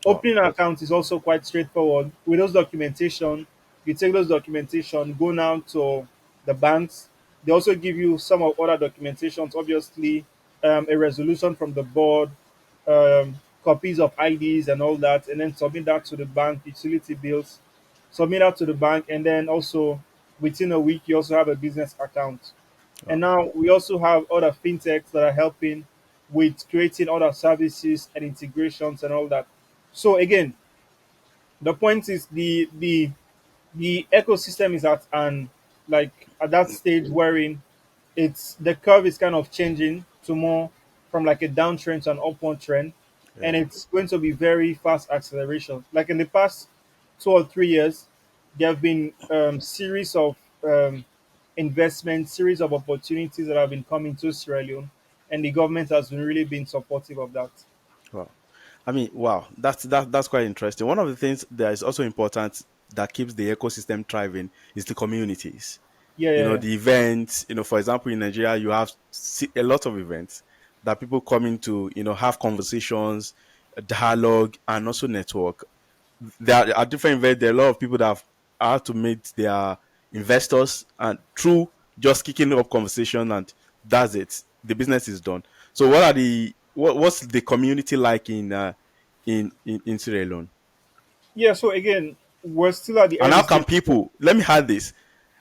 wow, Opening an account is also quite straightforward. With those documentation, you take those documentation, go now to the banks. They also give you some of other documentations, obviously, a resolution from the board, copies of IDs and all that, and then submit that to the bank, utility bills, submit that to the bank, and then also within a week you also have a business account. And wow. now we also have other fintechs that are helping with creating other services and integrations and all that. So again, the point is the ecosystem is at that stage wherein it's the curve is kind of changing to more from like a downtrend to an upward trend, and Yeah. it's going to be very fast acceleration. Like in the past 2 or 3 years, there have been series of investments, series of opportunities that have been coming to Sierra Leone, and the government has been really been supportive of that. Wow. I mean, wow, that's quite interesting. One of the things that is also important that keeps the ecosystem thriving is the communities. Yeah, You yeah, know, yeah. the events. You know, for example, in Nigeria, you have a lot of events that people come in to, have conversations, dialogue, and also network. There are different events. There are a lot of people that have had to meet their investors, and through just kicking up conversation, and that's it. The business is done. So, what's the community like in Sierra Leone? Yeah. So again, we're still at the And early how can stage. people? Let me add this.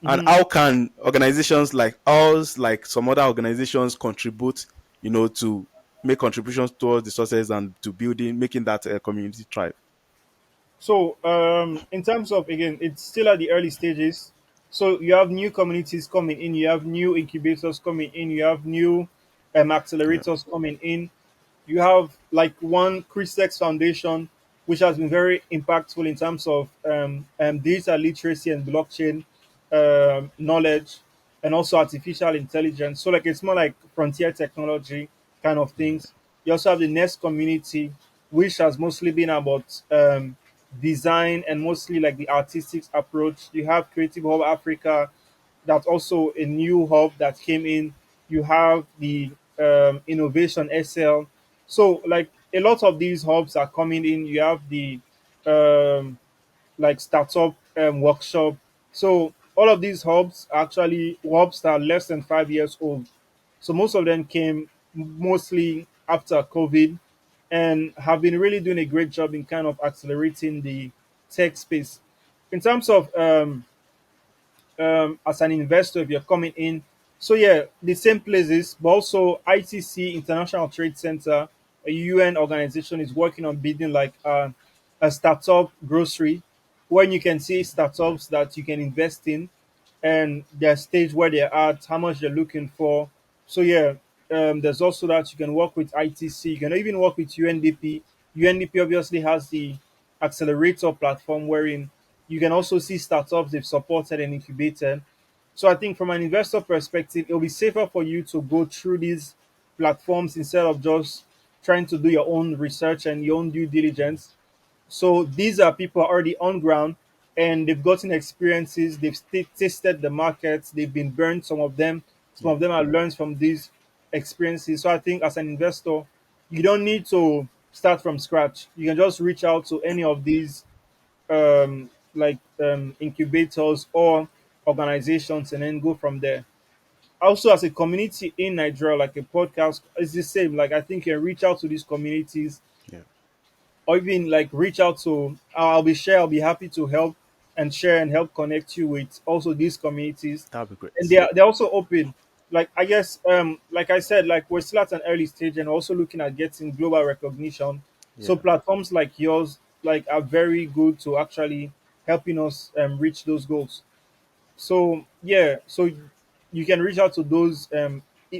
And Mhm. how can organizations like us, like some other organizations, contribute? To make contributions towards the success and to building, making that community thrive. So, in terms of again, it's still at the early stages. So you have new communities coming in, you have new incubators coming in, you have new Yeah, accelerators coming in. You have like one Christex Foundation, which has been very impactful in terms of digital literacy and blockchain knowledge, and also artificial intelligence. So like it's more like frontier technology kind of things. You also have the Nest community, which has mostly been about design and mostly like the artistic approach. You have Creative Hub Africa, that's also a new hub that came in. You have the Innovation SL. So like a lot of these hubs are coming in. You have the um, like startup workshop. So all of these hubs are actually hubs that are less than 5 years old. So most of them came mostly after COVID and have been really doing a great job in kind of accelerating the tech space. In terms of as an investor, if you're coming in, so yeah, the same places, but also ITC, International Trade Center, a UN organization, is working on building like a startup grocery, when you can see startups that you can invest in and their stage where they're at, how much they're looking for. So yeah, there's also that you can work with ITC. You can even work with UNDP. UNDP obviously has the accelerator platform wherein you can also see startups they've supported and incubated. So I think from an investor perspective, it'll be safer for you to go through these platforms instead of just trying to do your own research and your own due diligence. So these are people already on ground and they've gotten experiences, they've tasted the markets, they've been burned, some yeah. of them are learned from these experiences. So I think as an investor, you don't need to start from scratch. You can just reach out to any of these incubators or organizations and then go from there. Also, as a community in Nigeria, like a podcast, it's the same. Like I think you can reach out to these communities Yeah, or even like reach out to I'll be happy to help and share and help connect you with also these communities. that'd be And great. they're also open. Like I guess like I said, like we're still at an early stage and also looking at getting global recognition. So Yeah. platforms like yours like are very good to actually helping us reach those goals. So yeah, so you can reach out to those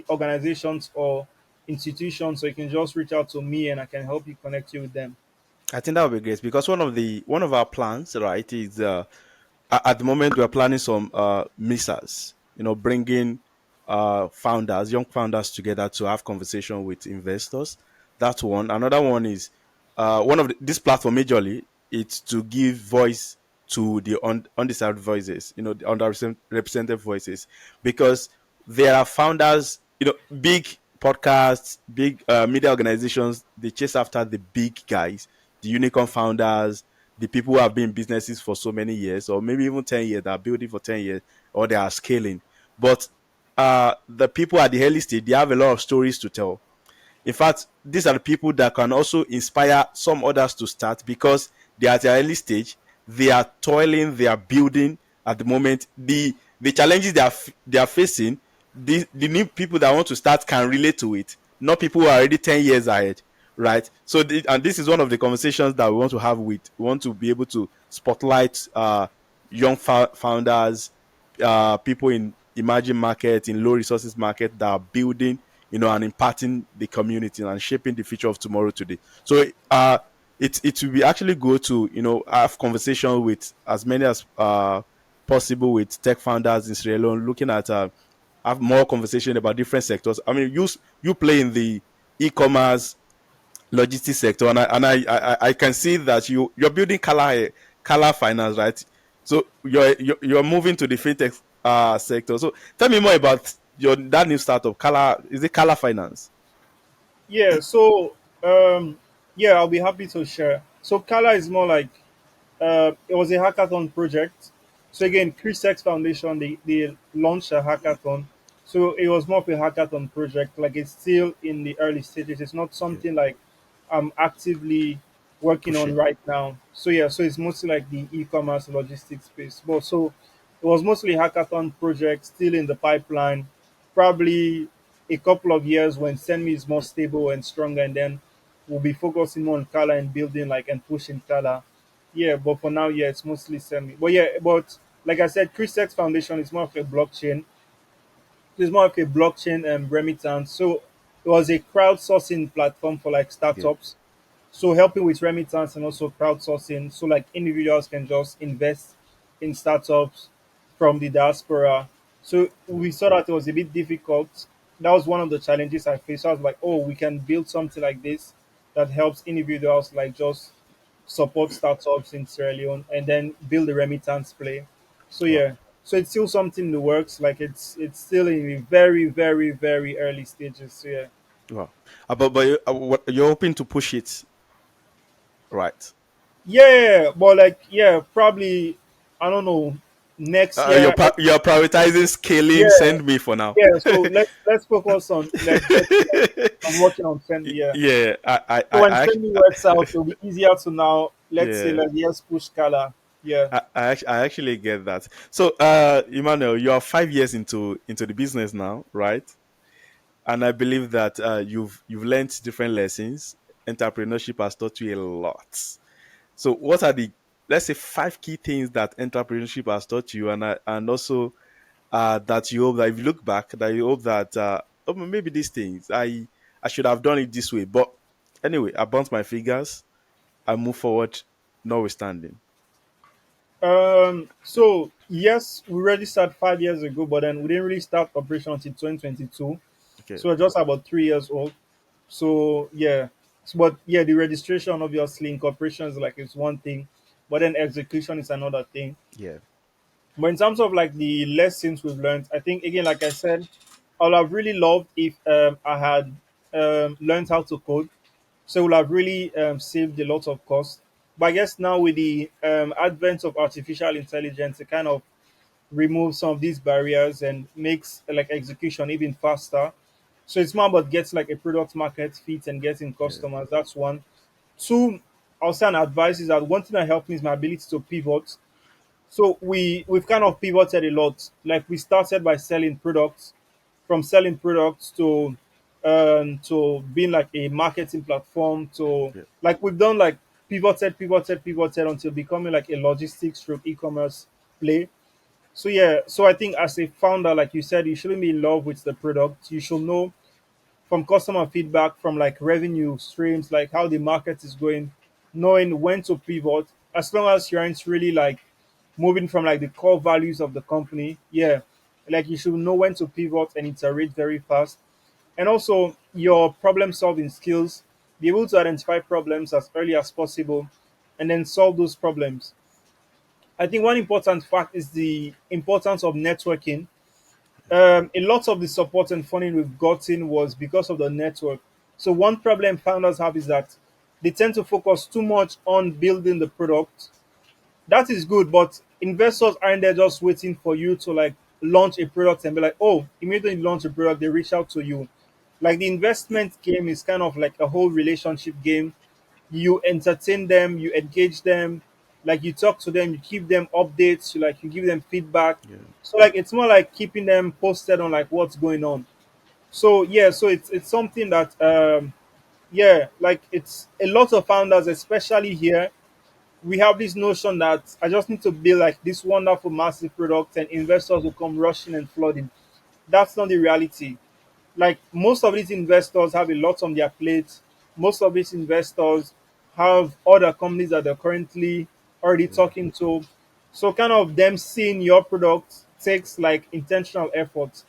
organizations or institutions, so you can just reach out to me and I can help you connect you with them. I think that would be great because one of our plans, right, is at the moment we're planning some misas, bringing young founders together to have conversation with investors. That's one. Another one is one of this platform majorly it's to give voice to the undeserved voices, the underrepresented voices, because there are founders, big podcasts, big media organizations, they chase after the big guys, the unicorn founders, the people who have been in businesses for so many years, or maybe even 10 years, that are building for 10 years, or they are scaling. But the people at the early stage, they have a lot of stories to tell. In fact, these are the people that can also inspire some others to start because they are at their early stage. They are toiling, they are building at the moment. The challenges they are facing, the new people that want to start can relate to it. Not people who are already 10 years ahead, right? So, and this is one of the conversations that we want to have with. We want to be able to spotlight young founders, people in emerging market, in low resources market that are building, and impacting the community and shaping the future of tomorrow today. So it will be actually good to have conversation with as many as possible with tech founders in Sierra Leone, looking at have more conversation about different sectors. I mean, you play in the e-commerce logistics sector, and I can see that you're building Kala Finance, right? So you're moving to the fintech sector. So tell me more about your that new startup, Kala. Is it Kala Finance? Yeah, so yeah, I'll be happy to share. So Kala is more like it was a hackathon project. So Okay. again, Chris X Foundation they launched a hackathon. So it was more of a hackathon project. Like it's still in the early stages. It's not Okay. something like I'm actively working on Pushing. right now. So yeah, so it's mostly like the e-commerce logistics space. But so it was mostly hackathon project, still in the pipeline. Probably a couple of years when Sendme is more stable and stronger, and then we'll be focusing more on Kala and building like and pushing Kala. Yeah, but for now, yeah, it's mostly Sendme. But yeah, but like I said, Chris X Foundation is more of a blockchain. It's more of a blockchain remittance. So it was a crowdsourcing platform for like Yeah. startups, so helping with remittance and also crowdsourcing. So like individuals can just invest in startups from the diaspora. So Mm. we saw that it was a bit difficult. That was one of the challenges I faced. So I was like, oh, we can build something like this that helps individuals like just support startups in Sierra Leone and then build a remittance play. So Wow. yeah. So it's still something in the works. Like it's still in the very, very, very early stages. So yeah. Wow. But you're hoping to push it, right? Yeah, but like yeah, probably I don't know next year. You're prioritizing scaling. Yeah, Send me for now. yeah. So let's focus on like getting like on working on send me. Yeah. Yeah, So when I send actually, me works out, it'll be easier to now. Let's say yeah, like yes push Scala. Yeah. I actually get that. So, Emmanuel, you are 5 years into the business now, right? And I believe that you've learned different lessons. Entrepreneurship has taught you a lot. So, what are the, let's say, five key things that entrepreneurship has taught you, and also that you hope that if you look back, that you hope that oh, maybe these things I should have done it this way, but anyway, I burnt my fingers. I move forward, notwithstanding. So yes, we already started 5 years ago, but then we didn't really start operation until 2022. Okay. So we're just about 3 years old. So yeah, but yeah, the registration obviously incorporation is like it's one thing, but then execution is another thing. Yeah. But in terms of like the lessons we've learned, I think again, like I said, I would have really loved if I had learned how to code. So it would have really saved a lot of cost. But I guess now with the advent of artificial intelligence, it kind of removes some of these barriers and makes like execution even faster. So it's more about getting like a product market fit and getting Yeah. customers. That's one. Two, I'll say an advice is that one thing that helped me is my ability to pivot. So we've kind of pivoted a lot. Like we started by selling products, from selling products to being like a marketing platform to Yeah. like we've done like pivoted until becoming like a logistics stroke e-commerce play. So yeah, so I think as a founder, like you said, you shouldn't be in love with the product. You should know from customer feedback, from like revenue streams, like how the market is going, knowing when to pivot. As long as you aren't really like moving from like the core values of the company, yeah, like you should know when to pivot and iterate very fast. And also your problem solving skills, be able to identify problems as early as possible and then solve those problems. I think one important fact is the importance of networking. A lot of the support and funding we've gotten was because of the network. So one problem founders have is that they tend to focus too much on building the product. That is good, but investors aren't there just waiting for you to like launch a product and be like, oh, immediately you launch a product, they reach out to you. Like the investment game is kind of like a whole relationship game. You entertain them, you engage them, like you talk to them, you give them updates, you give them feedback. Yeah. So like it's more like keeping them posted on like what's going on. So yeah, so it's something that yeah, like it's a lot of founders, especially here, we have this notion that I just need to build like this wonderful massive product and investors will come rushing and flooding. That's not the reality. Like most of these investors have a lot on their plate. Most of these investors have other companies that they're currently already Yeah. talking to. So kind of them seeing your product takes like intentional effort.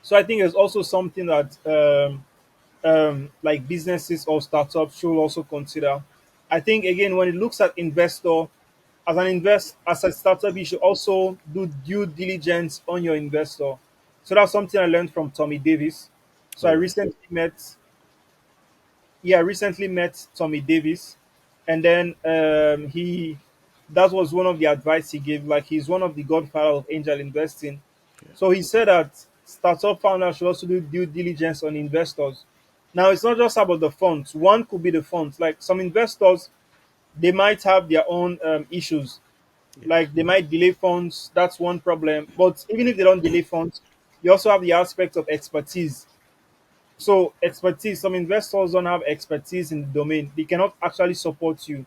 So I think it's also something that like businesses or startups should also consider. I think again when it looks at investor, as a startup, you should also do due diligence on your investor. So that's something I learned from Tommy Davis. So Oh, I recently met Tommy Davis, and then he that was one of the advice he gave. Like he's one of the godfather of angel investing. yeah. So he said that startup founders should also do due diligence on investors. Now it's not just about the funds. One could be the funds. Like some investors, they might have their own issues. Yes. Like they might delay funds. That's one problem. But even if they don't delay funds, you also have the aspect of expertise. So expertise, some investors don't have expertise in the domain. They cannot actually support you.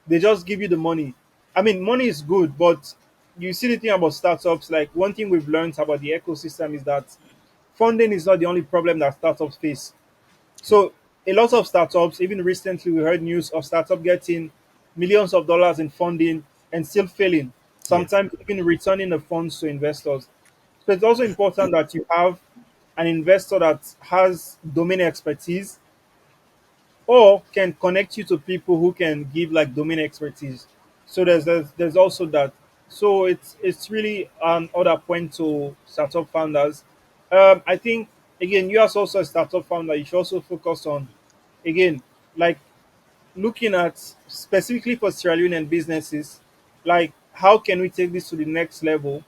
They just give you the money. I mean, money is good, but you see the thing about startups, like one thing we've learned about the ecosystem is that funding is not the only problem that startups face. Yeah. So a lot of startups, even recently we heard news of startup getting millions of dollars in funding and still failing, Yeah. sometimes even returning the funds to investors. So it's also important that you have an investor that has domain expertise or can connect you to people who can give like domain expertise. So there's also that. So it's really another point to startup founders. I think again, you as also a startup founder, you should also focus on again like looking at specifically for Sierra Leonean businesses, like how can we take this to the next level?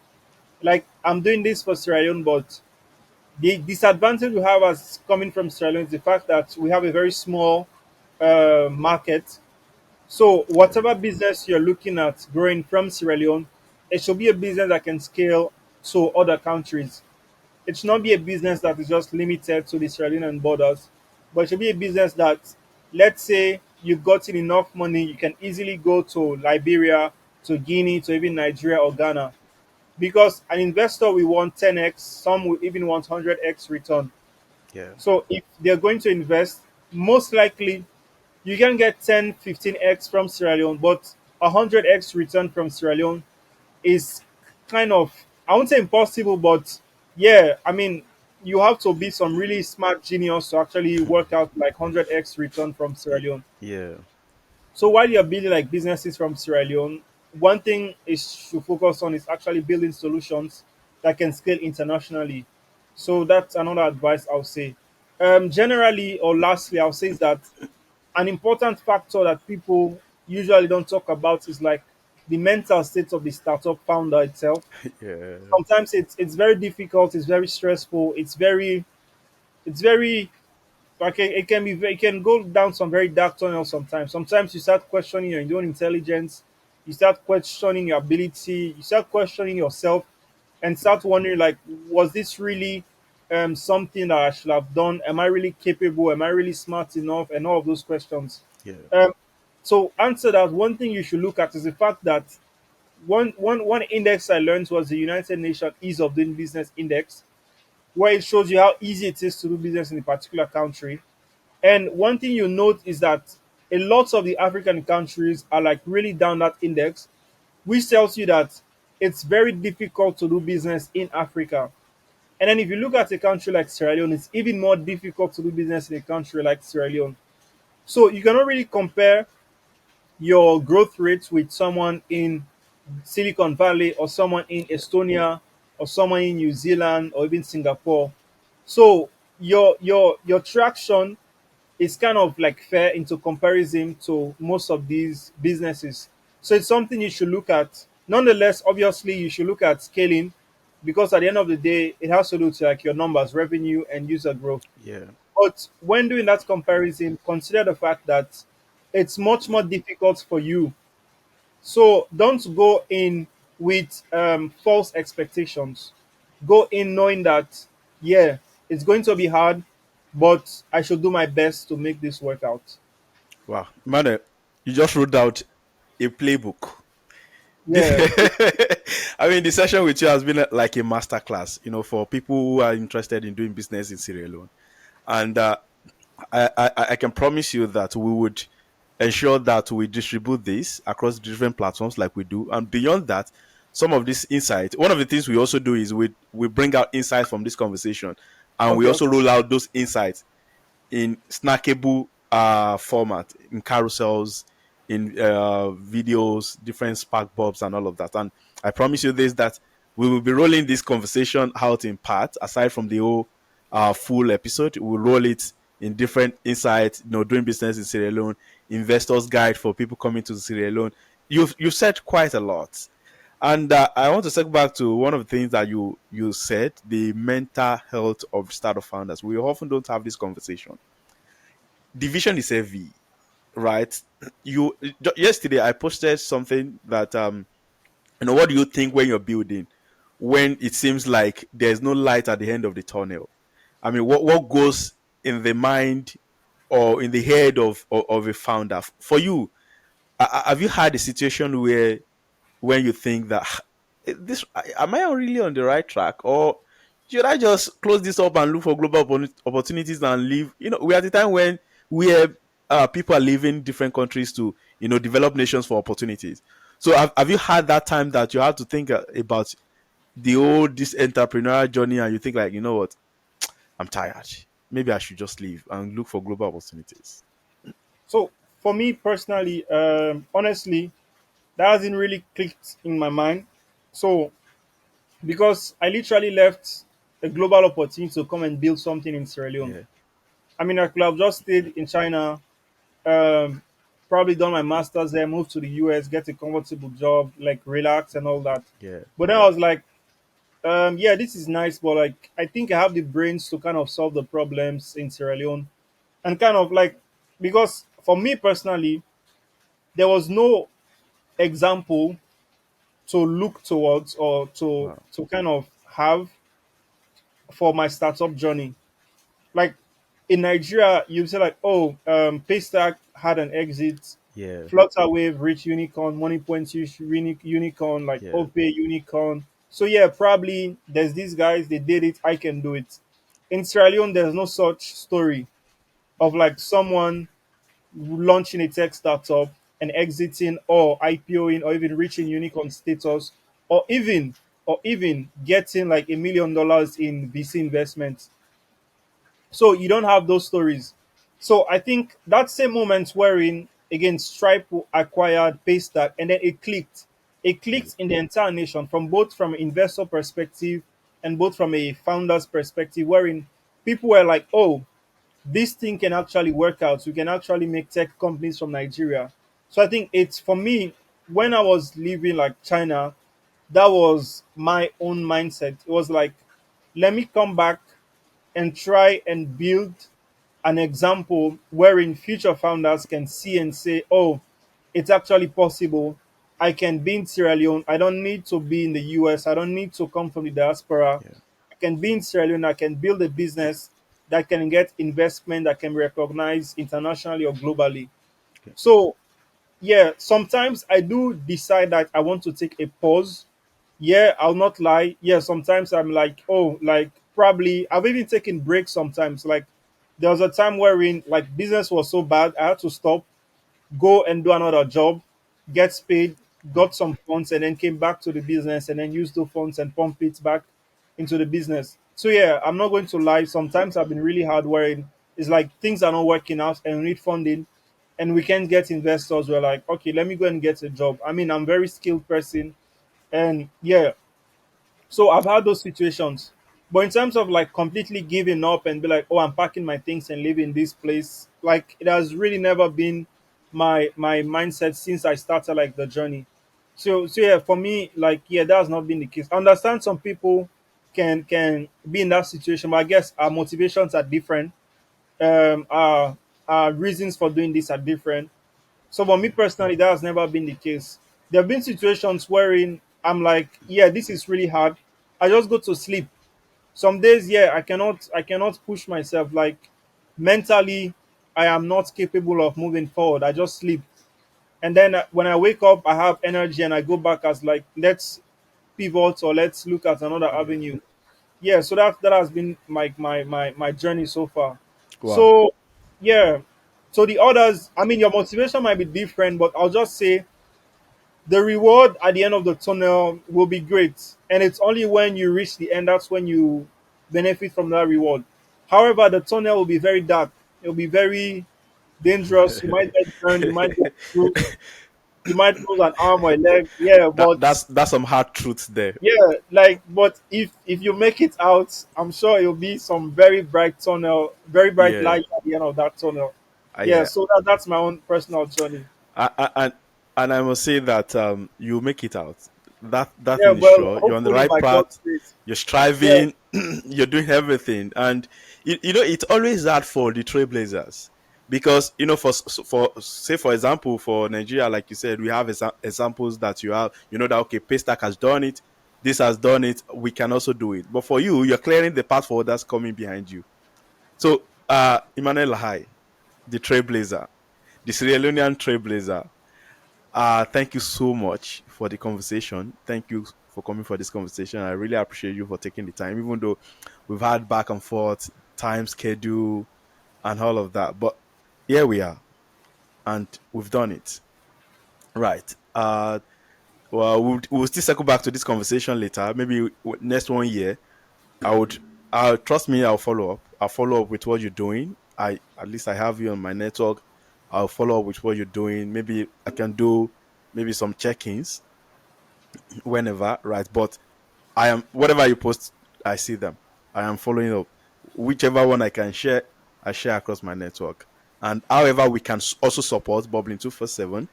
Like I'm doing this for Sierra Leone, but the disadvantage we have as coming from Sierra Leone is the fact that we have a very small market. So Yeah. whatever business you're looking at growing from Sierra Leone, it should be a business that can scale to other countries. It should not be a business that is just limited to the Sierra Leonean borders, but it should be a business that, let's say, you've gotten enough money, you can easily go to Liberia, to Guinea, to even Nigeria or Ghana. Because an investor will want 10x, some will even want 100x return. Yeah. So if they're going to invest, most likely you can get 10, 15x from Sierra Leone, but 100x return from Sierra Leone is kind of, I won't say impossible, but yeah, I mean, you have to be some really smart genius to actually work out like 100x return from Sierra Leone. Yeah. So while you're building like businesses from Sierra Leone, one thing is to focus on is actually building solutions that can scale internationally. So that's another advice I'll say. Generally, or lastly, I'll say is that an important factor that people usually don't talk about is like the mental state of the startup founder itself. Yeah. Sometimes it's very difficult, it's very stressful, it's very like it can be it can go down some very dark tunnels sometimes. Sometimes you start questioning your own intelligence, you start questioning your ability, you start questioning yourself, and start wondering like, was this really something that I should have done? Am I really capable? Am I really smart enough? And all of those questions. Yeah. Um, so answer that. One thing you should look at is the fact that one index I learned was the United Nations Ease of Doing Business Index, where it shows you how easy it is to do business in a particular country. And one thing you note is that a lot of the African countries are like really down that index, which tells you that it's very difficult to do business in Africa. And then if you look at a country like Sierra Leone, it's even more difficult to do business in a country like Sierra Leone. So you cannot really compare your growth rates with someone in Silicon Valley or someone in Yeah. Estonia or someone in New Zealand or even Singapore. So your traction is kind of like fair into comparison to most of these businesses. So it's something you should look at. Nonetheless, obviously you should look at scaling because at the end of the day, it has to do with like your numbers, revenue, and user growth. Yeah. But when doing that comparison, consider the fact that it's much more difficult for you. So don't go in with false expectations. Go in knowing that, yeah, it's going to be hard, but I should do my best to make this work out. Wow. Mane, you just wrote out a playbook. Yeah. I mean, the session with you has been like a masterclass, for people who are interested in doing business in Sierra Leone. And I can promise you that we would ensure that we distribute this across different platforms like we do. And beyond that, some of this insight, one of the things we also do is we bring out insights from this conversation, and we Okay. also Okay. roll out those insights in snackable format, in carousels, in videos, different spark bulbs, and all of that. And I promise you this, that we will be rolling this conversation out in parts aside from the whole full episode. We'll roll it in different insights, doing business in Sierra Leone, investors guide for people coming to Sierra Leone. You've said quite a lot. And I want to circle back to one of the things that you said, the mental health of startup founders. We often don't have this conversation. Division is heavy, right? Yesterday I posted something that what do you think when you're building, when it seems like there's no light at the end of the tunnel? I mean, what goes in the mind or in the head of a founder? For you, have you had a situation where when you think that, this, am I really on the right track, or should I just close this up and look for global opportunities and leave? We're at the time when where people are leaving different countries to develop nations for opportunities. So have you had that time that you have to think about the whole this entrepreneurial journey, and you think like, what, I'm tired, maybe I should just leave and look for global opportunities? So for me personally, honestly, that hasn't really clicked in my mind. So because I literally left a global opportunity to come and build something in Sierra Leone. Yeah, I mean, I could have just stayed in China, um, probably done my masters there, moved to the US, get a comfortable job, like relax and all that. yeah, But then I was like, yeah, this is nice, but like, I think I have the brains to kind of solve the problems in Sierra Leone, and kind of like, because for me personally, there was no example to look towards or wow, to kind of have for my startup journey. Like in Nigeria, you say like, oh, Paystack had an exit, yeah, Flutterwave reached unicorn, Money Point unicorn, like yeah, OPay unicorn. So yeah, probably there's these guys, they did it, I can do it. In Sierra Leone, there's no such story of like someone launching a tech startup and exiting or IPOing or even reaching unicorn status, or even getting like $1 million in VC investment. So you don't have those stories. So I think that same moment wherein again Stripe acquired Paystack and then it clicked. It yeah, clicked in the entire nation from both from an investor perspective and both from a founder's perspective, wherein people were like, oh, this thing can actually work out. We can actually make tech companies from Nigeria. So I think it's for me, when I was leaving like China, that was my own mindset. It was like, let me come back and try and build an example wherein future founders can see and say, oh, it's actually possible. I can be in Sierra Leone. I don't need to be in the US. I don't need to come from the diaspora. yeah, I can be in Sierra Leone. I can build a business that can get investment, that can be recognized internationally or globally. yeah, So yeah, sometimes I do decide that I want to take a pause. Yeah, I'll not lie. Yeah, sometimes I'm like, oh, like probably I've even taken breaks sometimes. Like there was a time wherein like business was so bad, I had to stop, go and do another job, get paid, wow, got some funds, and then came back to the business and then used those funds and pump it back into the business. So yeah, I'm not going to lie. Sometimes I've been really hard wearing. It's like things are not working out and we need funding and we can't get investors. We're like, okay, let me go and get a job. I mean, I'm a very skilled person and yeah, so I've had those situations. But in terms of like completely giving up and be like, oh, I'm packing my things and leaving this place, like it has really never been my mindset since I started like the journey. So yeah, for me, like yeah, that has not been the case. I understand some people can be in that situation, but I guess our motivations are different. Our reasons for doing this are different. So for me yeah, personally, that has never been the case. There have been situations wherein I'm like, yeah, this is really hard. I just go to sleep. Some days, yeah, I cannot push myself. Like mentally, I am not capable of moving forward. I just sleep. and then when I wake up, I have energy, and I go back as like, let's pivot or let's look at another avenue. Yeah, so that has been my journey so far. Wow. So yeah, so the others, I mean, your motivation might be different, but I'll just say the reward at the end of the tunnel will be great, and it's only when you reach the end that's when you benefit from that reward. However, the tunnel will be very dark. It will be very dangerous. You might get burned. You might get bruised. You might lose an arm or a leg. Yeah, but That's some hard truths there. yeah, like, but if you make it out, I'm sure it'll be some very bright tunnel, very bright Yeah. light at the end of that tunnel. Yeah, Yeah. so that's my own personal journey. And I must say that you make it out. That Yeah, thing is well, sure. You're on the hopefully right by path. God's grace. You're Yeah, striving. You're doing everything, and it's always hard for the trailblazers because for say for example for Nigeria, like you said, we have examples that you have. You know that okay, Paystack has done it. This has done it. We can also do it. But for you, you're clearing the path for others coming behind you. So, Emmanuel Lahai, the trailblazer, the Sierra Leonean trailblazer. Thank you so much for the conversation. Thank you for coming for this conversation. I really appreciate you for taking the time, even though we've had back and forth, time schedule, and all of that. But here we are, and we've done it. Right. Well, we'll still circle back to this conversation later. Maybe next 1 year, I would. Trust me. I'll follow up. I'll follow up with what you're doing. I At least I have you on my network. I'll follow up with what you're doing. Maybe I can do maybe some check-ins whenever, right? But I am whatever you post, I see them. I am following up. Whichever one I can share, I share across my network. And however we can also support Bubbling 247,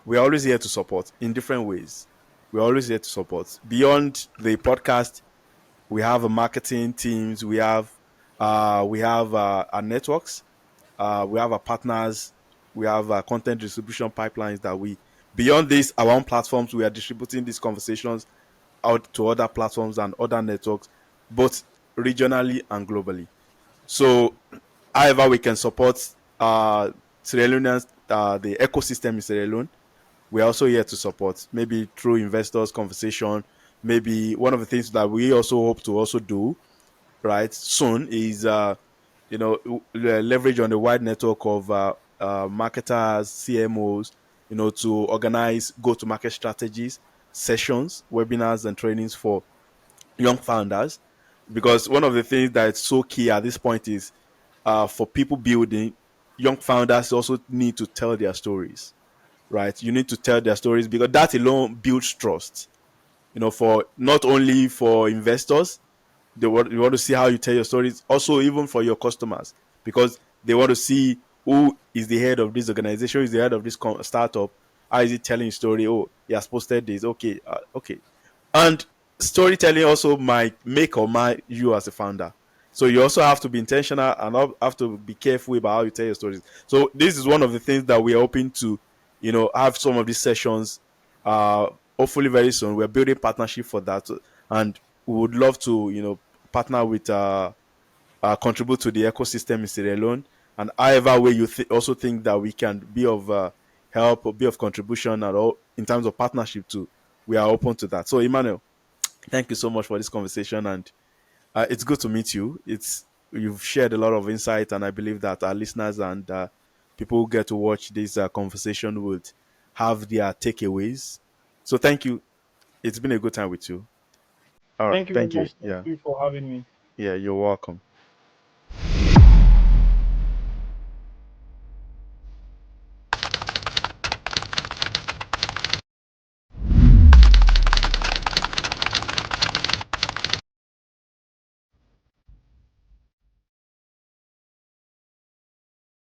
we're always here to support in different ways. We're always here to support. Beyond the podcast, we have a marketing teams, we have our networks, we have our partners, we have content distribution pipelines that we beyond this our own platforms we are distributing these conversations out to other platforms and other networks, both regionally and globally. So, however, we can support Sierra Leoneans, the ecosystem in Sierra Leone. We're also here to support, maybe through investors conversation. Maybe one of the things that we also hope to also do right soon is leverage on the wide network of marketers, CMOs, to organize go-to-market strategies, sessions, webinars, and trainings for young founders. Because one of the things that's so key at this point is for people building, young founders also need to tell their stories, right? You need to tell their stories because that alone builds trust. For not only for investors, you want to see how you tell your stories, also even for your customers, because they want to see who is the head of this organization, who is the head of this startup. How is he telling a story? Oh, he has posted this. Okay, okay. And storytelling also might make or might you as a founder. So you also have to be intentional and have to be careful about how you tell your stories. So this is one of the things that we are hoping to, have some of these sessions. Hopefully very soon. We're building partnership for that, and we would love to, partner with contribute to the ecosystem in Sierra Leone. And however way you also think that we can be of help or be of contribution at all in terms of partnership too, we are open to that. So Emmanuel, thank you so much for this conversation, and it's good to meet you. You've shared a lot of insight, and I believe that our listeners and people who get to watch this conversation would have their takeaways. So thank you. It's been a good time with you. All right, Thank you very thank you. much. Thank Yeah, you for having me. yeah, you're welcome.